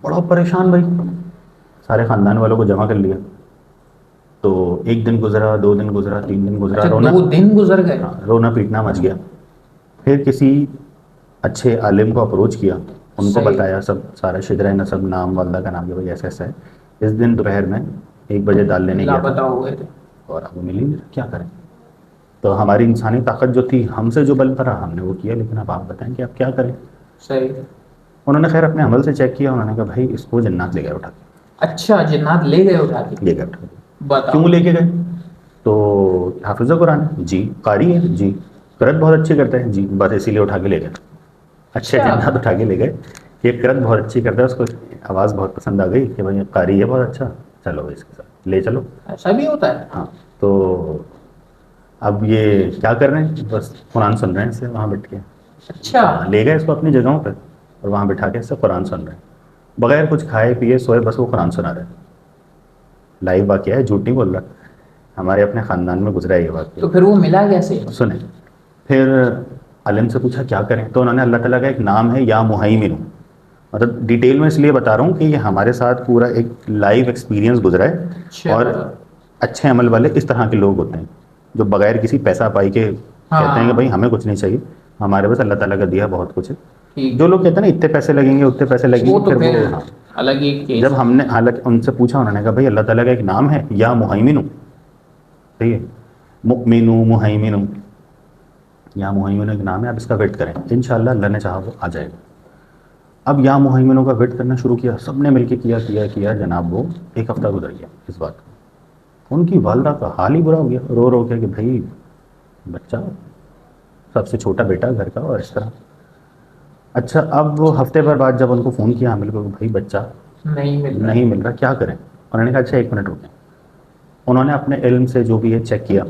بڑا پریشان بھائی، سارے خاندان والوں کو جمع کر لیا. تو 1 دن گزرا، 2 دن گزرا، 3 دن گزرا، 2 دن گزر گئے، رونا پیٹنا مچ گیا. پھر کسی اچھے عالم کو اپروچ کیا، ان کو بتایا سب سارا شجرہ نسب، نام، والدہ کا نام، کہ بھائی ایسا ایسا ہے. اس دن دوپہر میں 1 بجے دال لینے گیا تھا اور اب وہ ملی نہیں، کیا کریں. تو ہماری انسانی طاقت جو تھی، ہم سے جو بل پڑا ہم نے وہ کیا، لیکن اب آپ بتائیں کہ آپ کیا کریں. صحیح. انہوں نے خیر اپنے عمل سے چیک کیا، انہوں نے کہا بھائی اس کو جنات لے گئے اٹھا کے. اچھا جنات لے گئے اٹھا کے؟ لے گئے اٹھا کے. کیوں لے کے گئے؟ تو حافظ قرآن ہے جی، قاری ہے جی، قرأت بہت اچھی کرتا ہے جی، بس اسی لیے اٹھا کے لے گئے، اچھے جنات اٹھا کے لے گئے کہ یہ قرأت بہت اچھی کرتا ہے، اس کو آواز بہت پسند آ گئی کہ بھائی قاری ہے بہت اچھا، چلو اس کے ساتھ لے چلو. ایسا بھی ہوتا ہے؟ ہاں تو اب یہ کیا کر رہے ہیں، بس قرآن سن رہے ہیں اس سے وہاں بیٹھ کے. اچھا. لے گئے اس کو اپنی جگہوں پہ اور وہاں بٹھا کے اس سے قرآن سن رہے ہیں بغیر کچھ کھائے پیے سوئے، بس وہ قرآن سنا رہے ہیں. لائیو واقعہ ہے، جھوٹ نہیں بول رہا، ہمارے اپنے خاندان میں گزرا ہے یہ واقعہ. تو پھر وہ ملا کیسے؟ سنیں، پھر عالم سے پوچھا کیا کریں، تو انہوں نے اللہ تعالیٰ کا ایک نام ہے یا مہیمن، مطلب ڈیٹیل میں اس لیے بتا رہا ہوں کہ یہ ہمارے ساتھ پورا ایک لائیو ایکسپیرینس گزرا ہے. اور اچھے عمل والے اس طرح کے لوگ ہوتے ہیں جو بغیر کسی پیسہ پائی کے کہتے ہیں کہ بھائی ہمیں کچھ نہیں چاہیے، ہمارے پاس اللہ تعالیٰ کا دیا بہت کچھ ہے. جو لوگ کہتے ہیں نا اتنے پیسے لگیں گے اتنے پیسے لگیں گے، پھر وہ الگ ایک کیس. جب ہم نے حالانکہ ان سے پوچھا، انہوں نے کہا بھائی اللہ تعالیٰ کا ایک نام ہے یا مہیمن، صحیح ہے، مؤمن مہیمن، یا مہیمن ایک نام ہے، آپ اس کا ویٹ کریں انشاءاللہ اللہ نے چاہا وہ آ جائے گا. اب یا مہیمنوں کا ویٹ کرنا شروع کیا، سب نے مل کے کیا جناب، وہ ایک ہفتہ گزر گیا اس بات کا. ان کی والدہ کا حال ہی برا ہو گیا، رو رو کے کہ بھائی بچہ سب سے چھوٹا بیٹا گھر کا اور اس طرح. اچھا اب وہ ہفتے بھر بعد جب ان کو فون کیا عامل کو کہ بھائی بچہ نہیں مل رہا کیا کریں، انہوں نے کہا اچھا 1 منٹ رکیں. انہوں نے اپنے علم سے جو بھی ہے چیک کیا،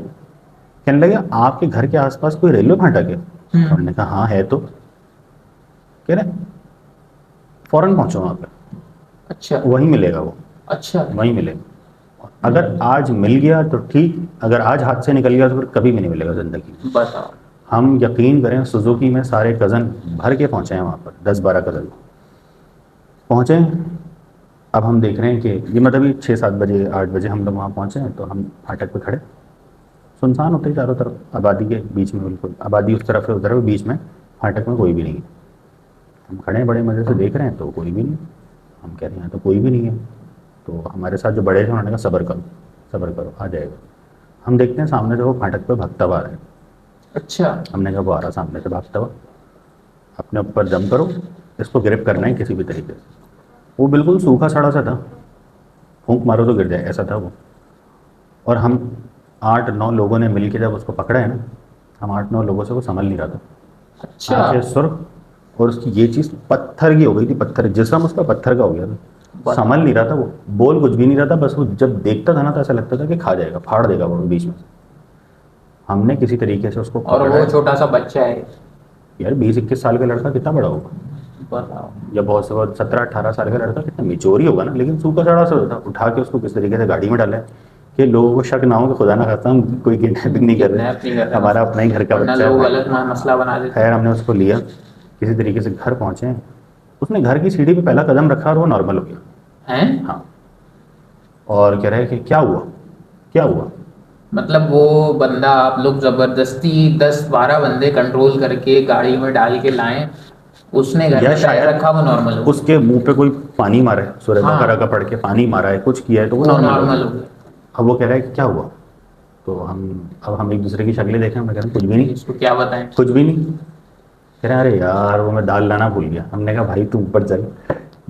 کہنے لگے آپ کے گھر کے آس پاس کوئی ریلوے پھاٹک ہے؟ انہوں نے کہا ہاں ہے. تو کہہ رہے فوراً پہنچو وہاں پہ. اچھا وہیں ملے گا وہ. اچھا وہیں ملے گا، اگر آج مل گیا تو ٹھیک، اگر آج ہاتھ سے نکل گیا تو پھر کبھی بھی نہیں ملے گا زندگی میں. بتاؤ. ہم یقین کریں سوزوکی میں سارے کزن بھر کے پہنچے ہیں وہاں پر، 10-12 کزن پہنچے. اب ہم دیکھ رہے ہیں کہ یہ مطلب 6-7 بجے 8 بجے ہم لوگ وہاں پہنچے ہیں، تو ہم پھاٹک پہ کھڑے، سنسان ہوتے ہیں چاروں طرف، آبادی کے بیچ میں، بالکل آبادی اس طرف ہے ادھر ہے، بیچ میں پھاٹک میں کوئی بھی نہیں ہے. ہم کھڑے ہیں بڑے مزے سے دیکھ رہے ہیں تو کوئی بھی نہیں. ہم کہہ رہے ہیں تو کوئی بھی نہیں ہے. تو ہمارے ساتھ جو بڑے تھے انہوں نے کہا صبر کرو آ جائے گا. ہم دیکھتے ہیں سامنے سے وہ پھاٹک پہ بھاگتا ہوا آ رہا ہے. اچھا ہم نے کہا وہ آ رہا سامنے سے بھاگتا ہوا، اپنے اوپر دم کرو، اس کو گرفت کرنا ہے کسی بھی طریقے سے. وہ بالکل سوکھا سڑا سا تھا، پھونک مارو تو گر جائے ایسا تھا وہ. اور ہم 8-9 لوگوں نے مل کے جب اس کو پکڑا ہے نا، ہم 8-9 لوگوں سے وہ سنبھل نہیں رہا تھا. اچھا آنکھیں سرخ، اور اس کی یہ چیز پتھر کی ہو گئی تھی، پتھر جسم اس کا پتھر کا ہو گیا تھا. سنبھل نہیں رہا تھا وہ، بول کچھ بھی نہیں رہا تھا، بس وہ جب دیکھتا تھا نا تو ایسا لگتا تھا کہ کھا جائے گا، پھاڑ دے گا وہ بیچ میں سے. ہم نے کسی طریقے سے اس کو اور وہ چھوٹا سا بچہ ہے یار، 20-21 سال کا لڑکا کتنا بڑا ہوگا، یا بہت سے 17-18 سال کا لڑکا کتنا میچور ہی ہوگا نا، لیکن سوکھا سڑا سا تھا. اٹھا کے اس کو کس طریقے سے گاڑی میں ڈالا ہے کہ لوگوں کو شک نہ ہو کہ خدا نہ خواستہ ہم کوئی کڈنیپنگ نہیں کر رہے، ہمارا اپنا ہی گھر کا بچہ ہے. مسئلہ بنا دیتے. خیر ہم نے اس کو لیا، کسی طریقے سے گھر پہنچے ہیں. اس نے گھر کی سیڑھی پہ پہلا قدم رکھا اور وہ نارمل ہو گیا. ہاں، اور کہہ رہے کہ کیا ہوا. مطلب وہ بندہ آپ لوگ زبردستی 10-12 بندے کنٹرول کر کے گاڑی میں ڈال کے لائیں، اس نے گھر میں شاید رکھا وہ نارمل ہو. اس کے منہ پہ کوئی پانی مارا ہے، سورہ بقرہ کا پڑھ کے پانی مارا ہے، کچھ کیا ہے تو وہ نارمل ہو گیا. اب وہ کہہ رہا ہے کہ کیا ہوا. تو ہم ایک دوسرے کی شکلیں دیکھیں، ہم نے کہا کچھ بھی نہیں. اس کو کیا بتائیں؟ کچھ بھی نہیں. کہہ رہے ارے یار وہ میں دال لانا بھول گیا. ہم نے کہا بھائی تو اوپر چل،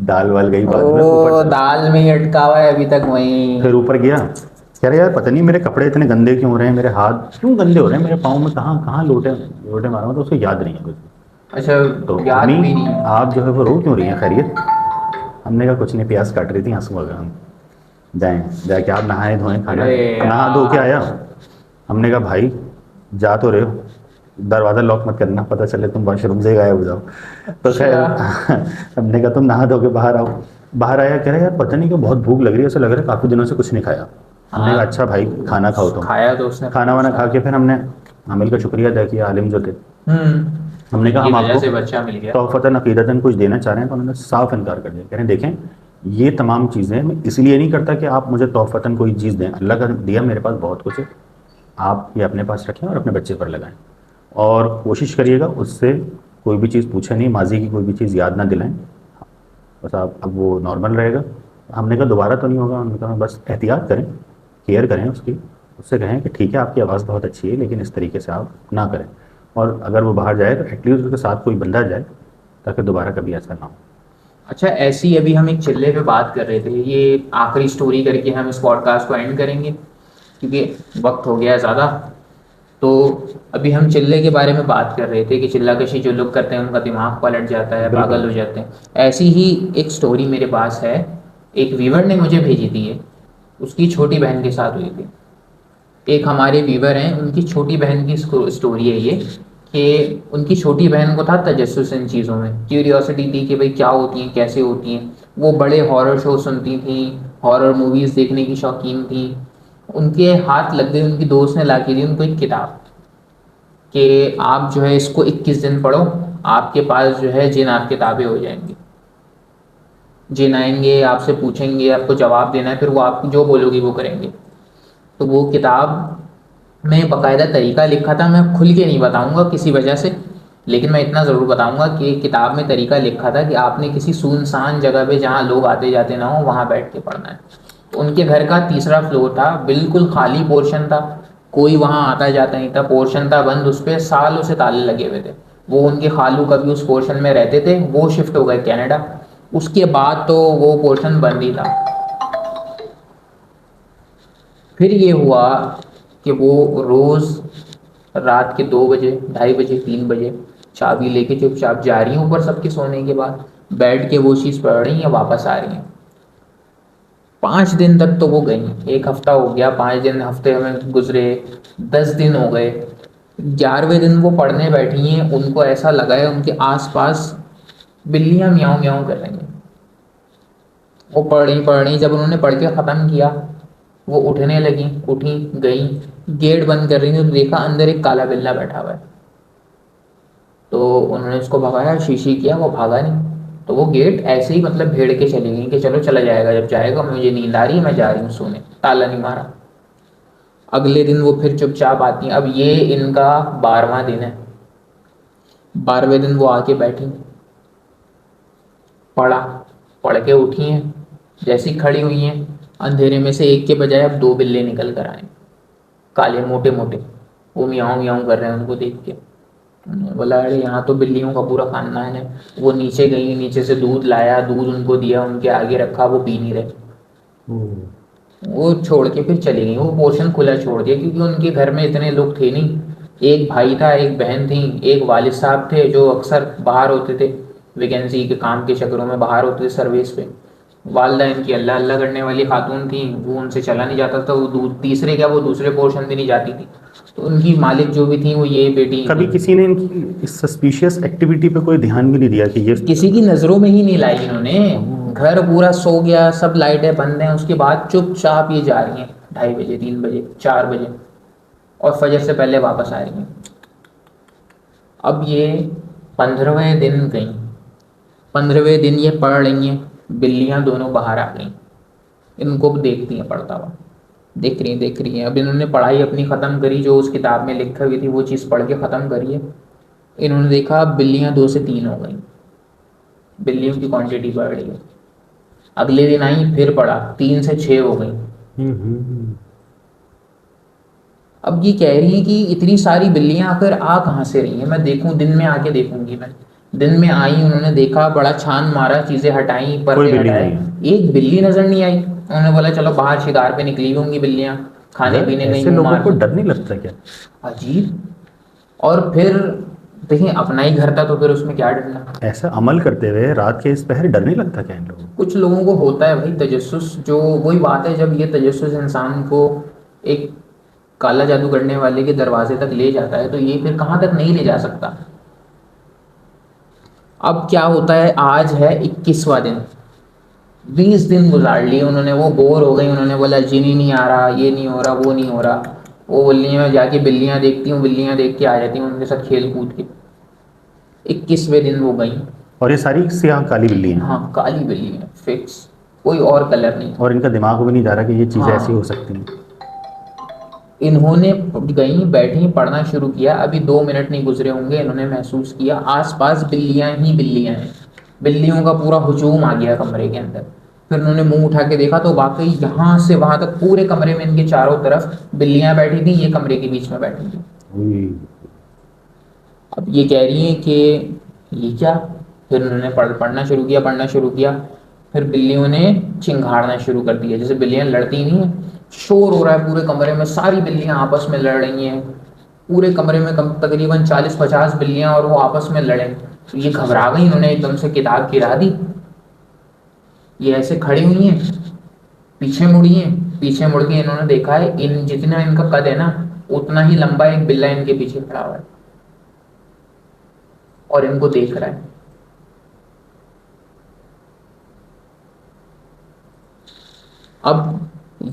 دال وال گئی بعد میں، دال میں ہی اٹکا ہوا ہے ابھی تک وہیں. پھر اوپر گیا. کہہ رہے یار پتہ نہیں میرے کپڑے اتنے گندے کیوں ہو رہے ہیں، میرے ہاتھ کیوں گندے ہو رہے ہیں، میرے پاؤں میں کہاں لوٹے مارا ہوں. تو اس کو یاد نہیں ہے کچھ. اچھا تو یاد بھی نہیں. آپ جو ہے وہ رو کیوں رہی ہیں، خیریت؟ ہم نے کہا کچھ نہیں، پیاس کاٹ رہی تھی، آنسو آ گیا. ہم جا کے آپ نہائے دھوئیں، کھانا نہا دھو کے آیا. ہم نے کہا بھائی جا تو رہے ہو، دروازہ لاک مت کرنا، پتہ چلے تم واش روم سے غائب ہو جاؤ. تو خیر ہم نے کہا تم نہا دھو کے باہر آؤ. باہر آیا، کہہ رہے یار پتہ نہیں کہ بہت بھوک لگ رہی ہے، ایسا لگ رہا ہے کافی دنوں سے کچھ نہیں کھایا. ہم نے کہا اچھا بھائی کھانا کھاؤ. تو کھایا تو اس نے کھانا وانا کھا کے پھر ہم نے عامل کا شکریہ ادا کیا، عالم جو تھے. ہم نے کہا ہم آپ کو بچہ مل گیا، تحفتاً عقیدتاً کچھ دینا چاہ رہے ہیں. تو انہوں نے صاف انکار کر دیا. کہہ رہے ہیں دیکھیں یہ تمام چیزیں میں اس لیے نہیں کرتا کہ آپ مجھے تحفتاً کوئی چیز دیں، اللہ کا دیا میرے پاس بہت کچھ ہے، آپ یہ اپنے پاس رکھیں اور اپنے بچے پر لگائیں، اور کوشش کریے گا اس سے کوئی بھی چیز پوچھے نہیں، ماضی کی کوئی بھی چیز یاد نہ دلائیں، بس آپ اب وہ نارمل رہے گا. ہم نے کہا دوبارہ تو نہیں ہوگا. ہم نے کہا بس احتیاط کریں، کیئر کریں اس کی، اس سے کہیں کہ ٹھیک ہے آپ کی آواز بہت اچھی ہے لیکن اس طریقے سے آپ نہ کریں، اور اگر وہ باہر جائے تو ایٹ لیسٹ اس کے ساتھ کوئی بندہ جائے تاکہ دوبارہ کبھی ایسا نہ ہو. اچھا ایسی ابھی ہم ایک چلے پہ بات کر رہے تھے، یہ آخری سٹوری کر کے ہم اس پوڈ کاسٹ کو اینڈ کریں گے. کیونکہ وقت ہو گیا ہے زیادہ. تو ابھی ہم چلے کے بارے میں بات کر رہے تھے کہ چلہ کشی جو لوگ کرتے ہیں ان کا دماغ پلٹ جاتا ہے, پاگل ہو جاتے ہیں. ایسی ہی ایک سٹوری میرے پاس ہے, ایک ویور نے مجھے بھیجی تھی. یہ اس کی چھوٹی بہن کے ساتھ ہوئی تھی. ایک ہمارے ویور ہیں, ان کی چھوٹی بہن کی سٹوری ہے یہ, کہ ان کی چھوٹی بہن کو تھا تجسس ان چیزوں میں, کیوریوسٹی تھی کہ بھئی کیا ہوتی ہیں, کیسے ہوتی ہیں. وہ بڑے ہارر شو سنتی تھیں, ہارر موویز دیکھنے کی شوقین تھیں. ان کے ہاتھ لگ گئی, ان کی دوست نے لا کے دی ان کو ایک کتاب کہ آپ جو ہے اس کو 21 دن پڑھو, آپ کے پاس جو ہے جن آپ کے تابع ہو جائیں گے. جن آئیں گے, آپ سے پوچھیں گے, آپ کو جواب دینا ہے, پھر وہ آپ جو بولو گی وہ کریں گے. تو وہ کتاب میں باقاعدہ طریقہ لکھا تھا, میں کھل کے نہیں بتاؤں گا کسی وجہ سے, لیکن میں اتنا ضرور بتاؤں گا کہ کتاب میں طریقہ لکھا تھا کہ آپ نے کسی سنسان جگہ پہ جہاں لوگ آتے جاتے نہ ہوں وہاں بیٹھ کے پڑھنا ہے. ان کے گھر کا تیسرا فلور تھا, بالکل خالی پورشن تھا, کوئی وہاں آتا جاتا نہیں تھا, پورشن تھا بند, اس پہ سالوں سے تالے لگے ہوئے تھے. وہ ان کے خالو کبھی اس پورشن میں رہتے تھے, وہ شفٹ ہو گئے کینیڈا. اس کے بعد تو وہ پورشن بند ہی تھا. پھر یہ ہوا کہ وہ روز رات کے 2 بجے, 2:30 بجے, 3 بجے چابی لے کے چپ چاپ جا رہی ہیں اوپر سب کے سونے کے بعد, بیٹھ کے وہ چیز پڑھ رہی ہیں, واپس آ رہی ہیں. 5 دن تک تو وہ گئیں, 1 ہفتہ ہو گیا, 5 دن ہفتے میں گزرے, 10 دن ہو گئے. 11ویں دن وہ پڑھنے بیٹھی ہیں, ان کو ایسا لگا ہے ان کے آس پاس بلیاں میاؤں میاؤں کر رہی ہیں. وہ پڑھ رہی, جب انہوں نے پڑھ کے ختم کیا وہ اٹھنے لگیں, اٹھیں گئیں, گیٹ بند کر رہی تھیں تو دیکھا اندر ایک کالا بلہ بیٹھا ہوا ہے. تو انہوں نے اس کو بھگایا, شیشی کیا, وہ بھاگا نہیں. تو وہ گیٹ ایسے ہی مطلب بھیڑ کے چلی گئی کہ چلو چلا جائے گا, جب جائے گا, مجھے نیند آ رہی ہے, میں جا رہی ہوں سونے, تالا نہیں مارا. اگلے دن وہ پھر چپ چاپ آتی ہیں. اب یہ ان کا 12واں دن ہے. 12ویں دن وہ آ کے بیٹھی, پڑھ کے اٹھی ہیں, جیسی کھڑی ہوئی ہیں اندھیرے میں سے ایک کے بجائے اب 2 بلے نکل کر آئے, کالے موٹے موٹے. وہ میاؤں میاؤں کر رہے ہیں ان کو دیکھ کے. بولا ارے یہاں تو بلیوں کا پورا خاندان ہے. وہ نیچے گئی, نیچے سے دودھ لایا, دودھ ان کو دیا, ان کے آگے رکھا, وہ پی نہیں رہے. وہ چھوڑ کے پھر چلی گئی, وہ پورشن کھلا چھوڑ دیا, کیونکہ ان کے گھر میں اتنے لوگ تھے نہیں. ایک بھائی تھا, ایک بہن تھی, ایک والد صاحب تھے جو اکثر باہر ہوتے تھے, ویکینسی کے کام کے چکروں میں باہر ہوتے تھے سروس پہ. والدہ ان کی اللہ اللہ کرنے والی خاتون تھیں, وہ ان سے چلا نہیں جاتا تھا. وہ تیسرے کیا, وہ دوسرے پورشن بھی نہیں جاتی تھی. تو ان کی مالک جو بھی تھیں وہ یہ بیٹی. کبھی کسی نے ان کی اس سسپیشیس ایکٹیویٹی پہ کوئی دھیان بھی نہیں دیا کہ یہ کسی کی نظروں میں ہی نہیں لائی انہوں نے. گھر پورا سو گیا, سب لائٹیں بند ہیں, اس کے بعد چپ چاپ یہ جا رہی ہیں 2:30 بجے, 3 بجے, 4 بجے, اور فجر سے پہلے واپس آ رہی ہیں. اب یہ 15ویں دن گئیں. 15ویں دن یہ پڑھ رہی ہیں, بلیاں دونوں باہر آ گئیں. ان کو دیکھتی ہیں پڑھتا ہوا, دیکھ رہی ہیں. اب انہوں نے پڑھائی اپنی ختم کری, جو اس کتاب میں لکھی ہوئی تھی وہ چیز پڑھ کے ختم کری ہے. انہوں نے دیکھا بلیاں 2 سے 3 ہو گئیں, بلیوں کی کوانٹٹی بڑھ رہی ہے. اگلے دن آئی, پھر پڑھا, 3 سے 6 ہو گئیں. اب یہ کہہ رہی ہیں کہ اتنی ساری بلیاں آخر آ کہاں سے رہی ہیں, میں دیکھوں, دن میں آ کے دیکھوں گی. میں دن میں آئی, انہوں نے دیکھا, بڑا چھان مارا, چیزیں ہٹائیں, پردے ہٹائے, ایک بلی نظر نہیں آئی. انہوں نے بولا چلو باہر شکار پہ نکلی ہوں گی بلیاں, کھانے پینے ایسے نہیں, لوگوں کو ڈر نہیں لگتا کیا؟ عجیب. اور پھر دیکھیں اپنا ہی گھر تھا تو پھر اس میں کیا ڈرنا. ایسا عمل کرتے ہوئے رات کے اس پہر ڈر نہیں لگتا کیا ان لوگوں کو؟ کچھ لوگوں کو ہوتا ہے بھائی تجسس, جو وہی بات ہے, جب یہ تجسس انسان کو ایک کالا جادو کرنے والے کے دروازے تک لے جاتا ہے تو یہ پھر کہاں تک نہیں لے جا سکتا. اب کیا ہوتا ہے, آج ہے 21واں دن, 20 دن گزار لیے انہوں نے. وہ بور ہو گئی, انہوں نے بولا جن ہی نہیں آ رہا, یہ نہیں ہو رہا, وہ نہیں ہو رہا. وہ بولی میں جا کے بلیاں دیکھتی ہوں, بلیاں دیکھ کے آ جاتی ہوں ان کے ساتھ کھیل کود کے. 21ویں دن وہ گئیں. اور یہ ساری سیاہ کالی بلی ہیں؟ ہاں کالی بلی ہیں فکس, کوئی اور کلر نہیں. اور ان کا دماغ بھی نہیں جا رہا کہ یہ چیزیں ہاں. ایسی ہو سکتی ہیں. انہوں نے گئیں, بیٹھیں, پڑھنا شروع کیا. ابھی 2 منٹ نہیں گزرے ہوں گے, انہوں نے محسوس کیا آس پاس بلیاں ہی بلیاں ہیں. بلیوں کا پورا ہجوم آ گیا کمرے کے اندر. پھر انہوں نے منہ اٹھا کے دیکھا تو واقعی یہاں سے وہاں تک پورے کمرے میں ان کے چاروں طرف بلیاں بیٹھی تھیں, یہ کمرے کے بیچ میں بیٹھی تھیں. اب یہ کہہ رہی ہیں کہ یہ کیا. پھر انہوں نے پڑھنا شروع کیا. پھر بلیوں نے چنگھاڑنا شروع کر دیا, جیسے بلیاں لڑتی نہیں ہیں شور ہو رہا ہے پورے کمرے میں، ساری بلیاں آپس میں لڑ رہی ہیں، پورے کمرے میں تقریباً 40-50 بلیاں اور وہ آپس میں لڑیں. تو یہ گھبرا گئی، انہوں نے ایک دم سے کتاب گرا دی. یہ ایسے کھڑی ہوئی ہیں، پیچھے مڑی ہیں، پیچھے مڑ کے انہوں نے دیکھا ہے ان جتنا ان کا قد ہے نا اتنا ہی لمبا ایک بلا ان کے پیچھے کھڑا ہوا ہے اور ان کو دیکھ رہا ہے. اب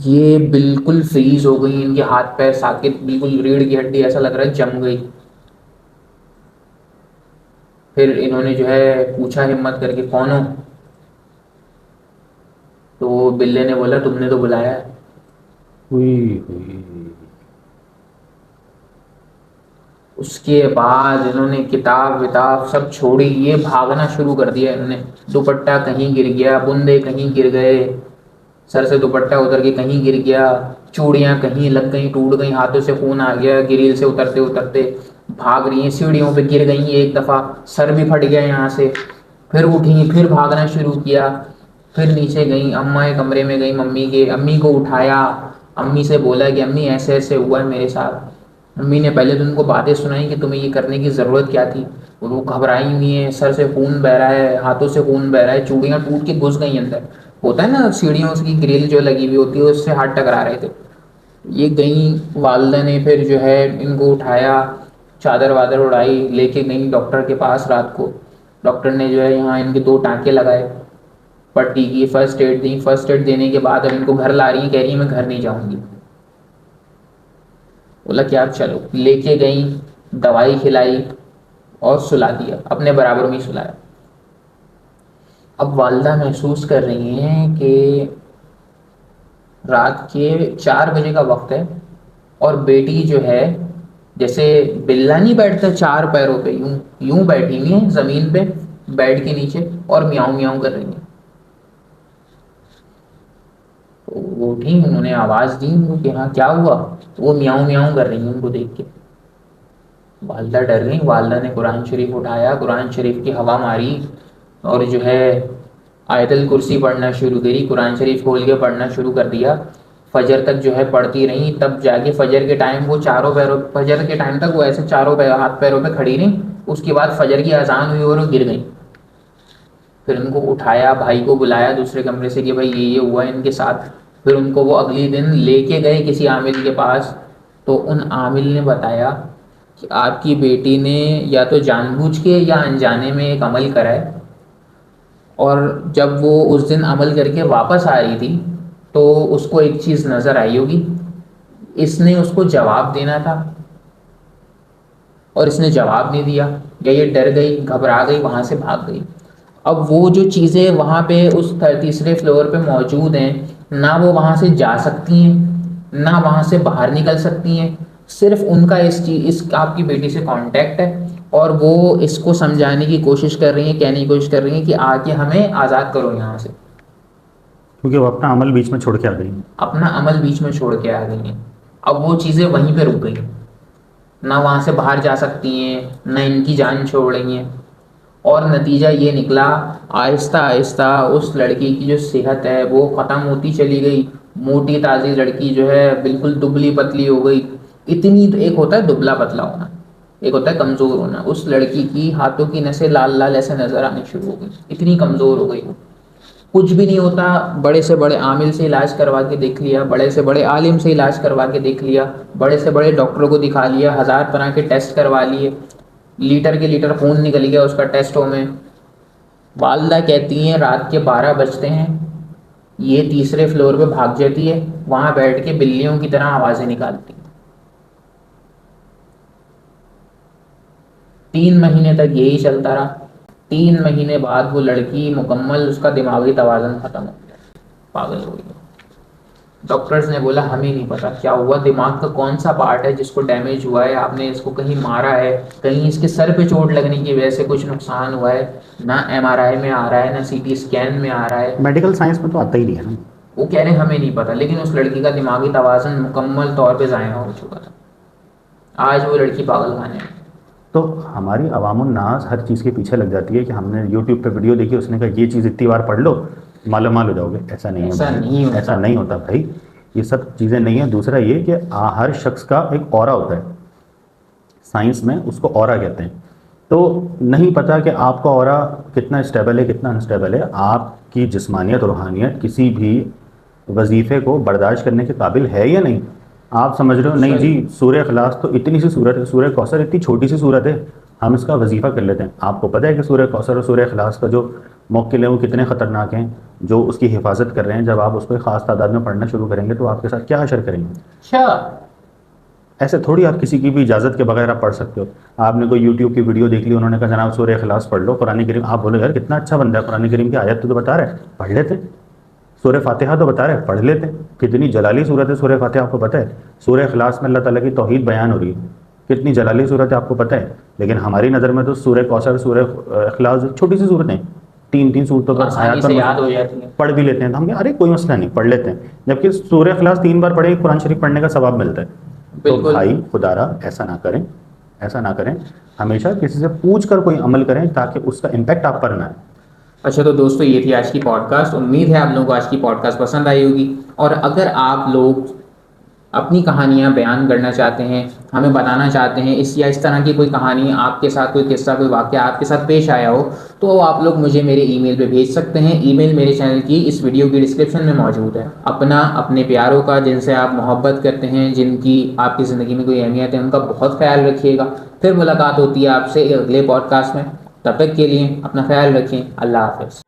یہ بالکل فریز ہو گئی، ان کے ہاتھ پیر ساکت، بالکل ریڑھ کی ہڈی ایسا لگ رہا ہے جم گئی. پھر انہوں نے جو ہے پوچھا ہمت کر کے کون ہو؟ تو بلے نے بولا تم نے تو بلایا ہے. ہوئی ہوئی. اس کے بعد انہوں نے کتاب وتاب سب چھوڑی، یہ بھاگنا شروع کر دیا. انہوں نے دوپٹہ کہیں گر گیا، بندے کہیں گر گئے، سر سے دوپٹہ اتر کے کہیں گر گیا، چوڑیاں کہیں لگ گئیں ٹوٹ گئیں، ہاتھوں سے خون آ گیا، گریل سے اترتے اترتے بھاگ رہی ہیں، سیڑھیوں پہ گر گئی. ایک دفعہ سر بھی پھٹ گیا یہاں سے، پھر اٹھی، پھر بھاگنا شروع کیا، پھر نیچے گئیں، اماں کے کمرے میں گئیں، امی کو اٹھایا، امی سے بولا کہ امی ایسے ایسے ہوا ہے میرے ساتھ. امی نے پہلے تو ان کو باتیں سنائی کہ تمہیں یہ کرنے کی ضرورت کیا تھی. وہ گھبرائی ہوئی ہیں، سر سے خون بہ رہا ہے، ہاتھوں سے خون بہ رہا ہے، چوڑیاں ٹوٹ کے گھس گئی اندر. ہوتا ہے نا سیڑھیوں اس کی گریل جو لگی ہوئی ہوتی ہے اس سے ہاتھ ٹکرا رہے تھے. یہ گئیں، والدہ نے پھر جو ہے ان کو اٹھایا، چادر وادر اڑائی، لے کے گئیں ڈاکٹر کے پاس. رات کو ڈاکٹر نے جو ہے یہاں ان کے 2 ٹانکے لگائے، پٹی کی، فرسٹ ایڈ دی. فرسٹ ایڈ دینے کے بعد اب ان کو گھر لا رہی ہیں، کہہ رہی ہیں میں گھر نہیں جاؤں گی. بولا کیا چلو، لے کے گئیں، دوائی کھلائی اور سلا دیا، اپنے برابر میں ہی سلایا. اب والدہ محسوس کر رہی ہیں کہ رات کے 4 بجے کا وقت ہے اور بیٹی جو ہے جیسے بلا نہیں بیٹھتا 4 پیروں پہ، یوں یوں بیٹھی ہوئی ہیں زمین پہ بیڈ کے نیچے اور میاؤں میاؤں کر رہی ہیں. وہ اٹھی، انہوں نے آواز دی ان کو کہ ہاں کیا ہوا؟ تو وہ میاؤں میاؤں کر رہی ہیں ان کو دیکھ کے. والدہ ڈر گئی. والدہ نے قرآن شریف اٹھایا، قرآن شریف کی ہوا ماری اور جو ہے آیت الکرسی پڑھنا شروع کری، قرآن شریف کھول کے پڑھنا شروع کر دیا. فجر تک جو ہے پڑھتی رہیں. تب جا کے فجر کے ٹائم وہ چاروں پیروں، فجر کے ٹائم تک وہ ایسے چاروں ہاتھ پیروں پہ کھڑی رہیں. اس کے بعد فجر کی اذان ہوئی اور وہ گر گئیں. پھر ان کو اٹھایا، بھائی کو بلایا دوسرے کمرے سے کہ بھائی یہ ہوا ہے ان کے ساتھ. پھر ان کو وہ اگلی دن لے کے گئے کسی عامل کے پاس. تو ان عامل نے بتایا کہ آپ کی بیٹی نے یا تو جان بوجھ کے یا انجانے میں ایک عمل کرا ہے، اور جب وہ اس دن عمل کر کے واپس آ رہی تھی تو اس کو ایک چیز نظر آئی ہوگی. اس نے اس کو جواب دینا تھا اور اس نے جواب نہیں دیا، یا یہ ڈر گئی، گھبرا گئی، وہاں سے بھاگ گئی. اب وہ جو چیزیں وہاں پہ اس 3رے فلور پہ موجود ہیں، نہ وہ وہاں سے جا سکتی ہیں نہ وہاں سے باہر نکل سکتی ہیں. صرف ان کا اس آپ کی بیٹی سے کانٹیکٹ ہے اور وہ اس کو سمجھانے کی کوشش کر رہی ہیں، کہنے کی کوشش کر رہی ہیں کہ آ کے ہمیں آزاد کرو یہاں سے. کیونکہ وہ اپنا عمل بیچ میں چھوڑ کے آ گئی. اپنا عمل بیچ میں چھوڑ کے آ گئی ہیں. اب وہ چیزیں وہیں پہ رک گئی، نہ وہاں سے باہر جا سکتی ہیں نہ ان کی جان چھوڑ رہی ہیں. اور نتیجہ یہ نکلا آہستہ آہستہ اس لڑکی کی جو صحت ہے وہ ختم ہوتی چلی گئی. موٹی تازی لڑکی جو ہے بالکل دبلی پتلی ہو گئی. اتنی، ایک ہوتا ہے دبلا پتلا ہونا، ایک ہوتا ہے کمزور ہونا. اس لڑکی کی ہاتھوں کی نسیں لال لال ایسے نظر آنے شروع ہو گئی، اتنی کمزور ہو گئی وہ. کچھ بھی نہیں ہوتا، بڑے سے بڑے عامل سے علاج کروا کے دیکھ لیا، بڑے سے بڑے عالم سے علاج کروا کے دیکھ لیا، بڑے سے بڑے ڈاکٹروں کو دکھا لیا، 1000 طرح کے ٹیسٹ کروا لیے، لیٹر کے لیٹر خون نکل گیا اس کا ٹیسٹوں میں. والدہ کہتی ہیں رات کے 12 بجتے ہیں، یہ 3رے فلور پہ بھاگ جاتی ہے، وہاں بیٹھ کے بلیوں کی طرح آوازیں نکالتی. 3 مہینے تک یہی چلتا رہا. 3 مہینے بعد وہ لڑکی مکمل، اس کا دماغی توازن ختم ہو گیا، پاگل ہو گئی. ڈاکٹرز نے بولا ہمیں نہیں پتا کیا ہوا، دماغ کا کون سا پارٹ ہے جس کو ڈیمیج ہوا ہے، آپ نے اس کو کہیں مارا ہے، کہیں اس کے سر پہ چوٹ لگنے کی وجہ سے کچھ نقصان ہوا ہے. نہ MRI میں آ رہا ہے، نہ CT اسکین میں آ رہا ہے. میڈیکل سائنس میں تو آتا ہی نہیں ہے نا. وہ کہہ رہے ہیں ہمیں نہیں پتا، لیکن اس لڑکی کا دماغی توازن مکمل طور پہ ضائع ہو چکا تھا. آج وہ لڑکی پاگل خانے میں. تو ہماری عوام الناس ہر چیز کے پیچھے لگ جاتی ہے کہ ہم نے یوٹیوب پہ ویڈیو دیکھی، اس نے کہا یہ چیز اتنی بار پڑھ لو مالا مال ہو جاؤ گے. ایسا نہیں ہے، ایسا نہیں ہوتا بھائی. یہ سب چیزیں نہیں ہیں. دوسرا یہ کہ ہر شخص کا ایک اورا ہوتا ہے, سائنس میں اس کو اورا کہتے ہیں. تو نہیں پتہ کہ آپ کا اورا کتنا اسٹیبل ہے کتنا انسٹیبل ہے. آپ کی جسمانیت روحانیت کسی بھی وظیفے کو برداشت کرنے کے قابل ہے یا نہیں. آپ سمجھ رہے ہو نہیں جی سورہ اخلاص تو اتنی سی صورت ہے, سورہ کوثر اتنی چھوٹی سی صورت ہے, ہم اس کا وظیفہ کر لیتے ہیں. آپ کو پتہ ہے کہ سورہ کوثر اور سورہ اخلاص کا جو موقع ہے وہ کتنے خطرناک ہیں, جو اس کی حفاظت کر رہے ہیں. جب آپ اس کو ایک خاص تعداد میں پڑھنا شروع کریں گے تو آپ کے ساتھ کیا حشر کریں گے. ایسے تھوڑی آپ کسی کی بھی اجازت کے بغیر آپ پڑھ سکتے ہو. آپ نے کوئی یوٹیوب کی ویڈیو دیکھ لی, انہوں نے کہا جناب سورہ اخلاص پڑھ لو, قرآن کریم, آپ بولے یار کتنا اچھا بندہ ہے, قرآن کریم کی آیت تو بتا رہے, پڑھ لیتے. سورہ فاتحہ تو بتا رہے, پڑھ لیتے. کتنی جلالی صورت ہے سورہ فاتحہ, آپ کو پتہ ہے. سورہ اخلاص میں اللہ تعالیٰ کی توحید بیان ہو رہی ہے, کتنی جلالی صورت ہے آپ کو پتہ ہے. لیکن ہماری نظر میں تو سورہ کوثر سورہ اخلاص چھوٹی سی صورتیں, تین صورتوں پر آیات پر یاد ہو جاتی ہے, پڑھ بھی لیتے ہیں. تو ہم کہتے ہیں ارے کوئی مسئلہ نہیں, پڑھ لیتے ہیں. جبکہ سورہ اخلاص 3 بار پڑھے قرآن شریف پڑھنے کا ثواب ملتا ہے. تو بھائی خدا را ایسا نہ کریں, ایسا نہ کریں. ہمیشہ کسی سے پوچھ کر کوئی عمل کریں تاکہ اس کا امپیکٹ آپ پر نہ آئے. اچھا تو دوستو یہ تھی آج کی پوڈ کاسٹ. امید ہے آپ لوگوں کو آج کی پوڈ کاسٹ پسند آئی ہوگی. اور اگر آپ لوگ اپنی کہانیاں بیان کرنا چاہتے ہیں, ہمیں بتانا چاہتے ہیں اس طرح کی کوئی کہانی آپ کے ساتھ, کوئی قصہ, کوئی واقعہ آپ کے ساتھ پیش آیا ہو, تو آپ لوگ مجھے میرے ای میل پہ بھیج سکتے ہیں. ای میل میرے چینل کی اس ویڈیو کی ڈسکرپشن میں موجود ہے. اپنے پیاروں کا, جن سے آپ محبت کرتے ہیں, جن کی آپ کی زندگی میں کوئی اہمیت ہے, ان کا بہت خیال رکھیے گا. پھر ملاقات ہوتی ہے آپ سے اگلے پوڈ کاسٹ میں. تب تک کے لیے اپنا خیال رکھیں. اللہ حافظ.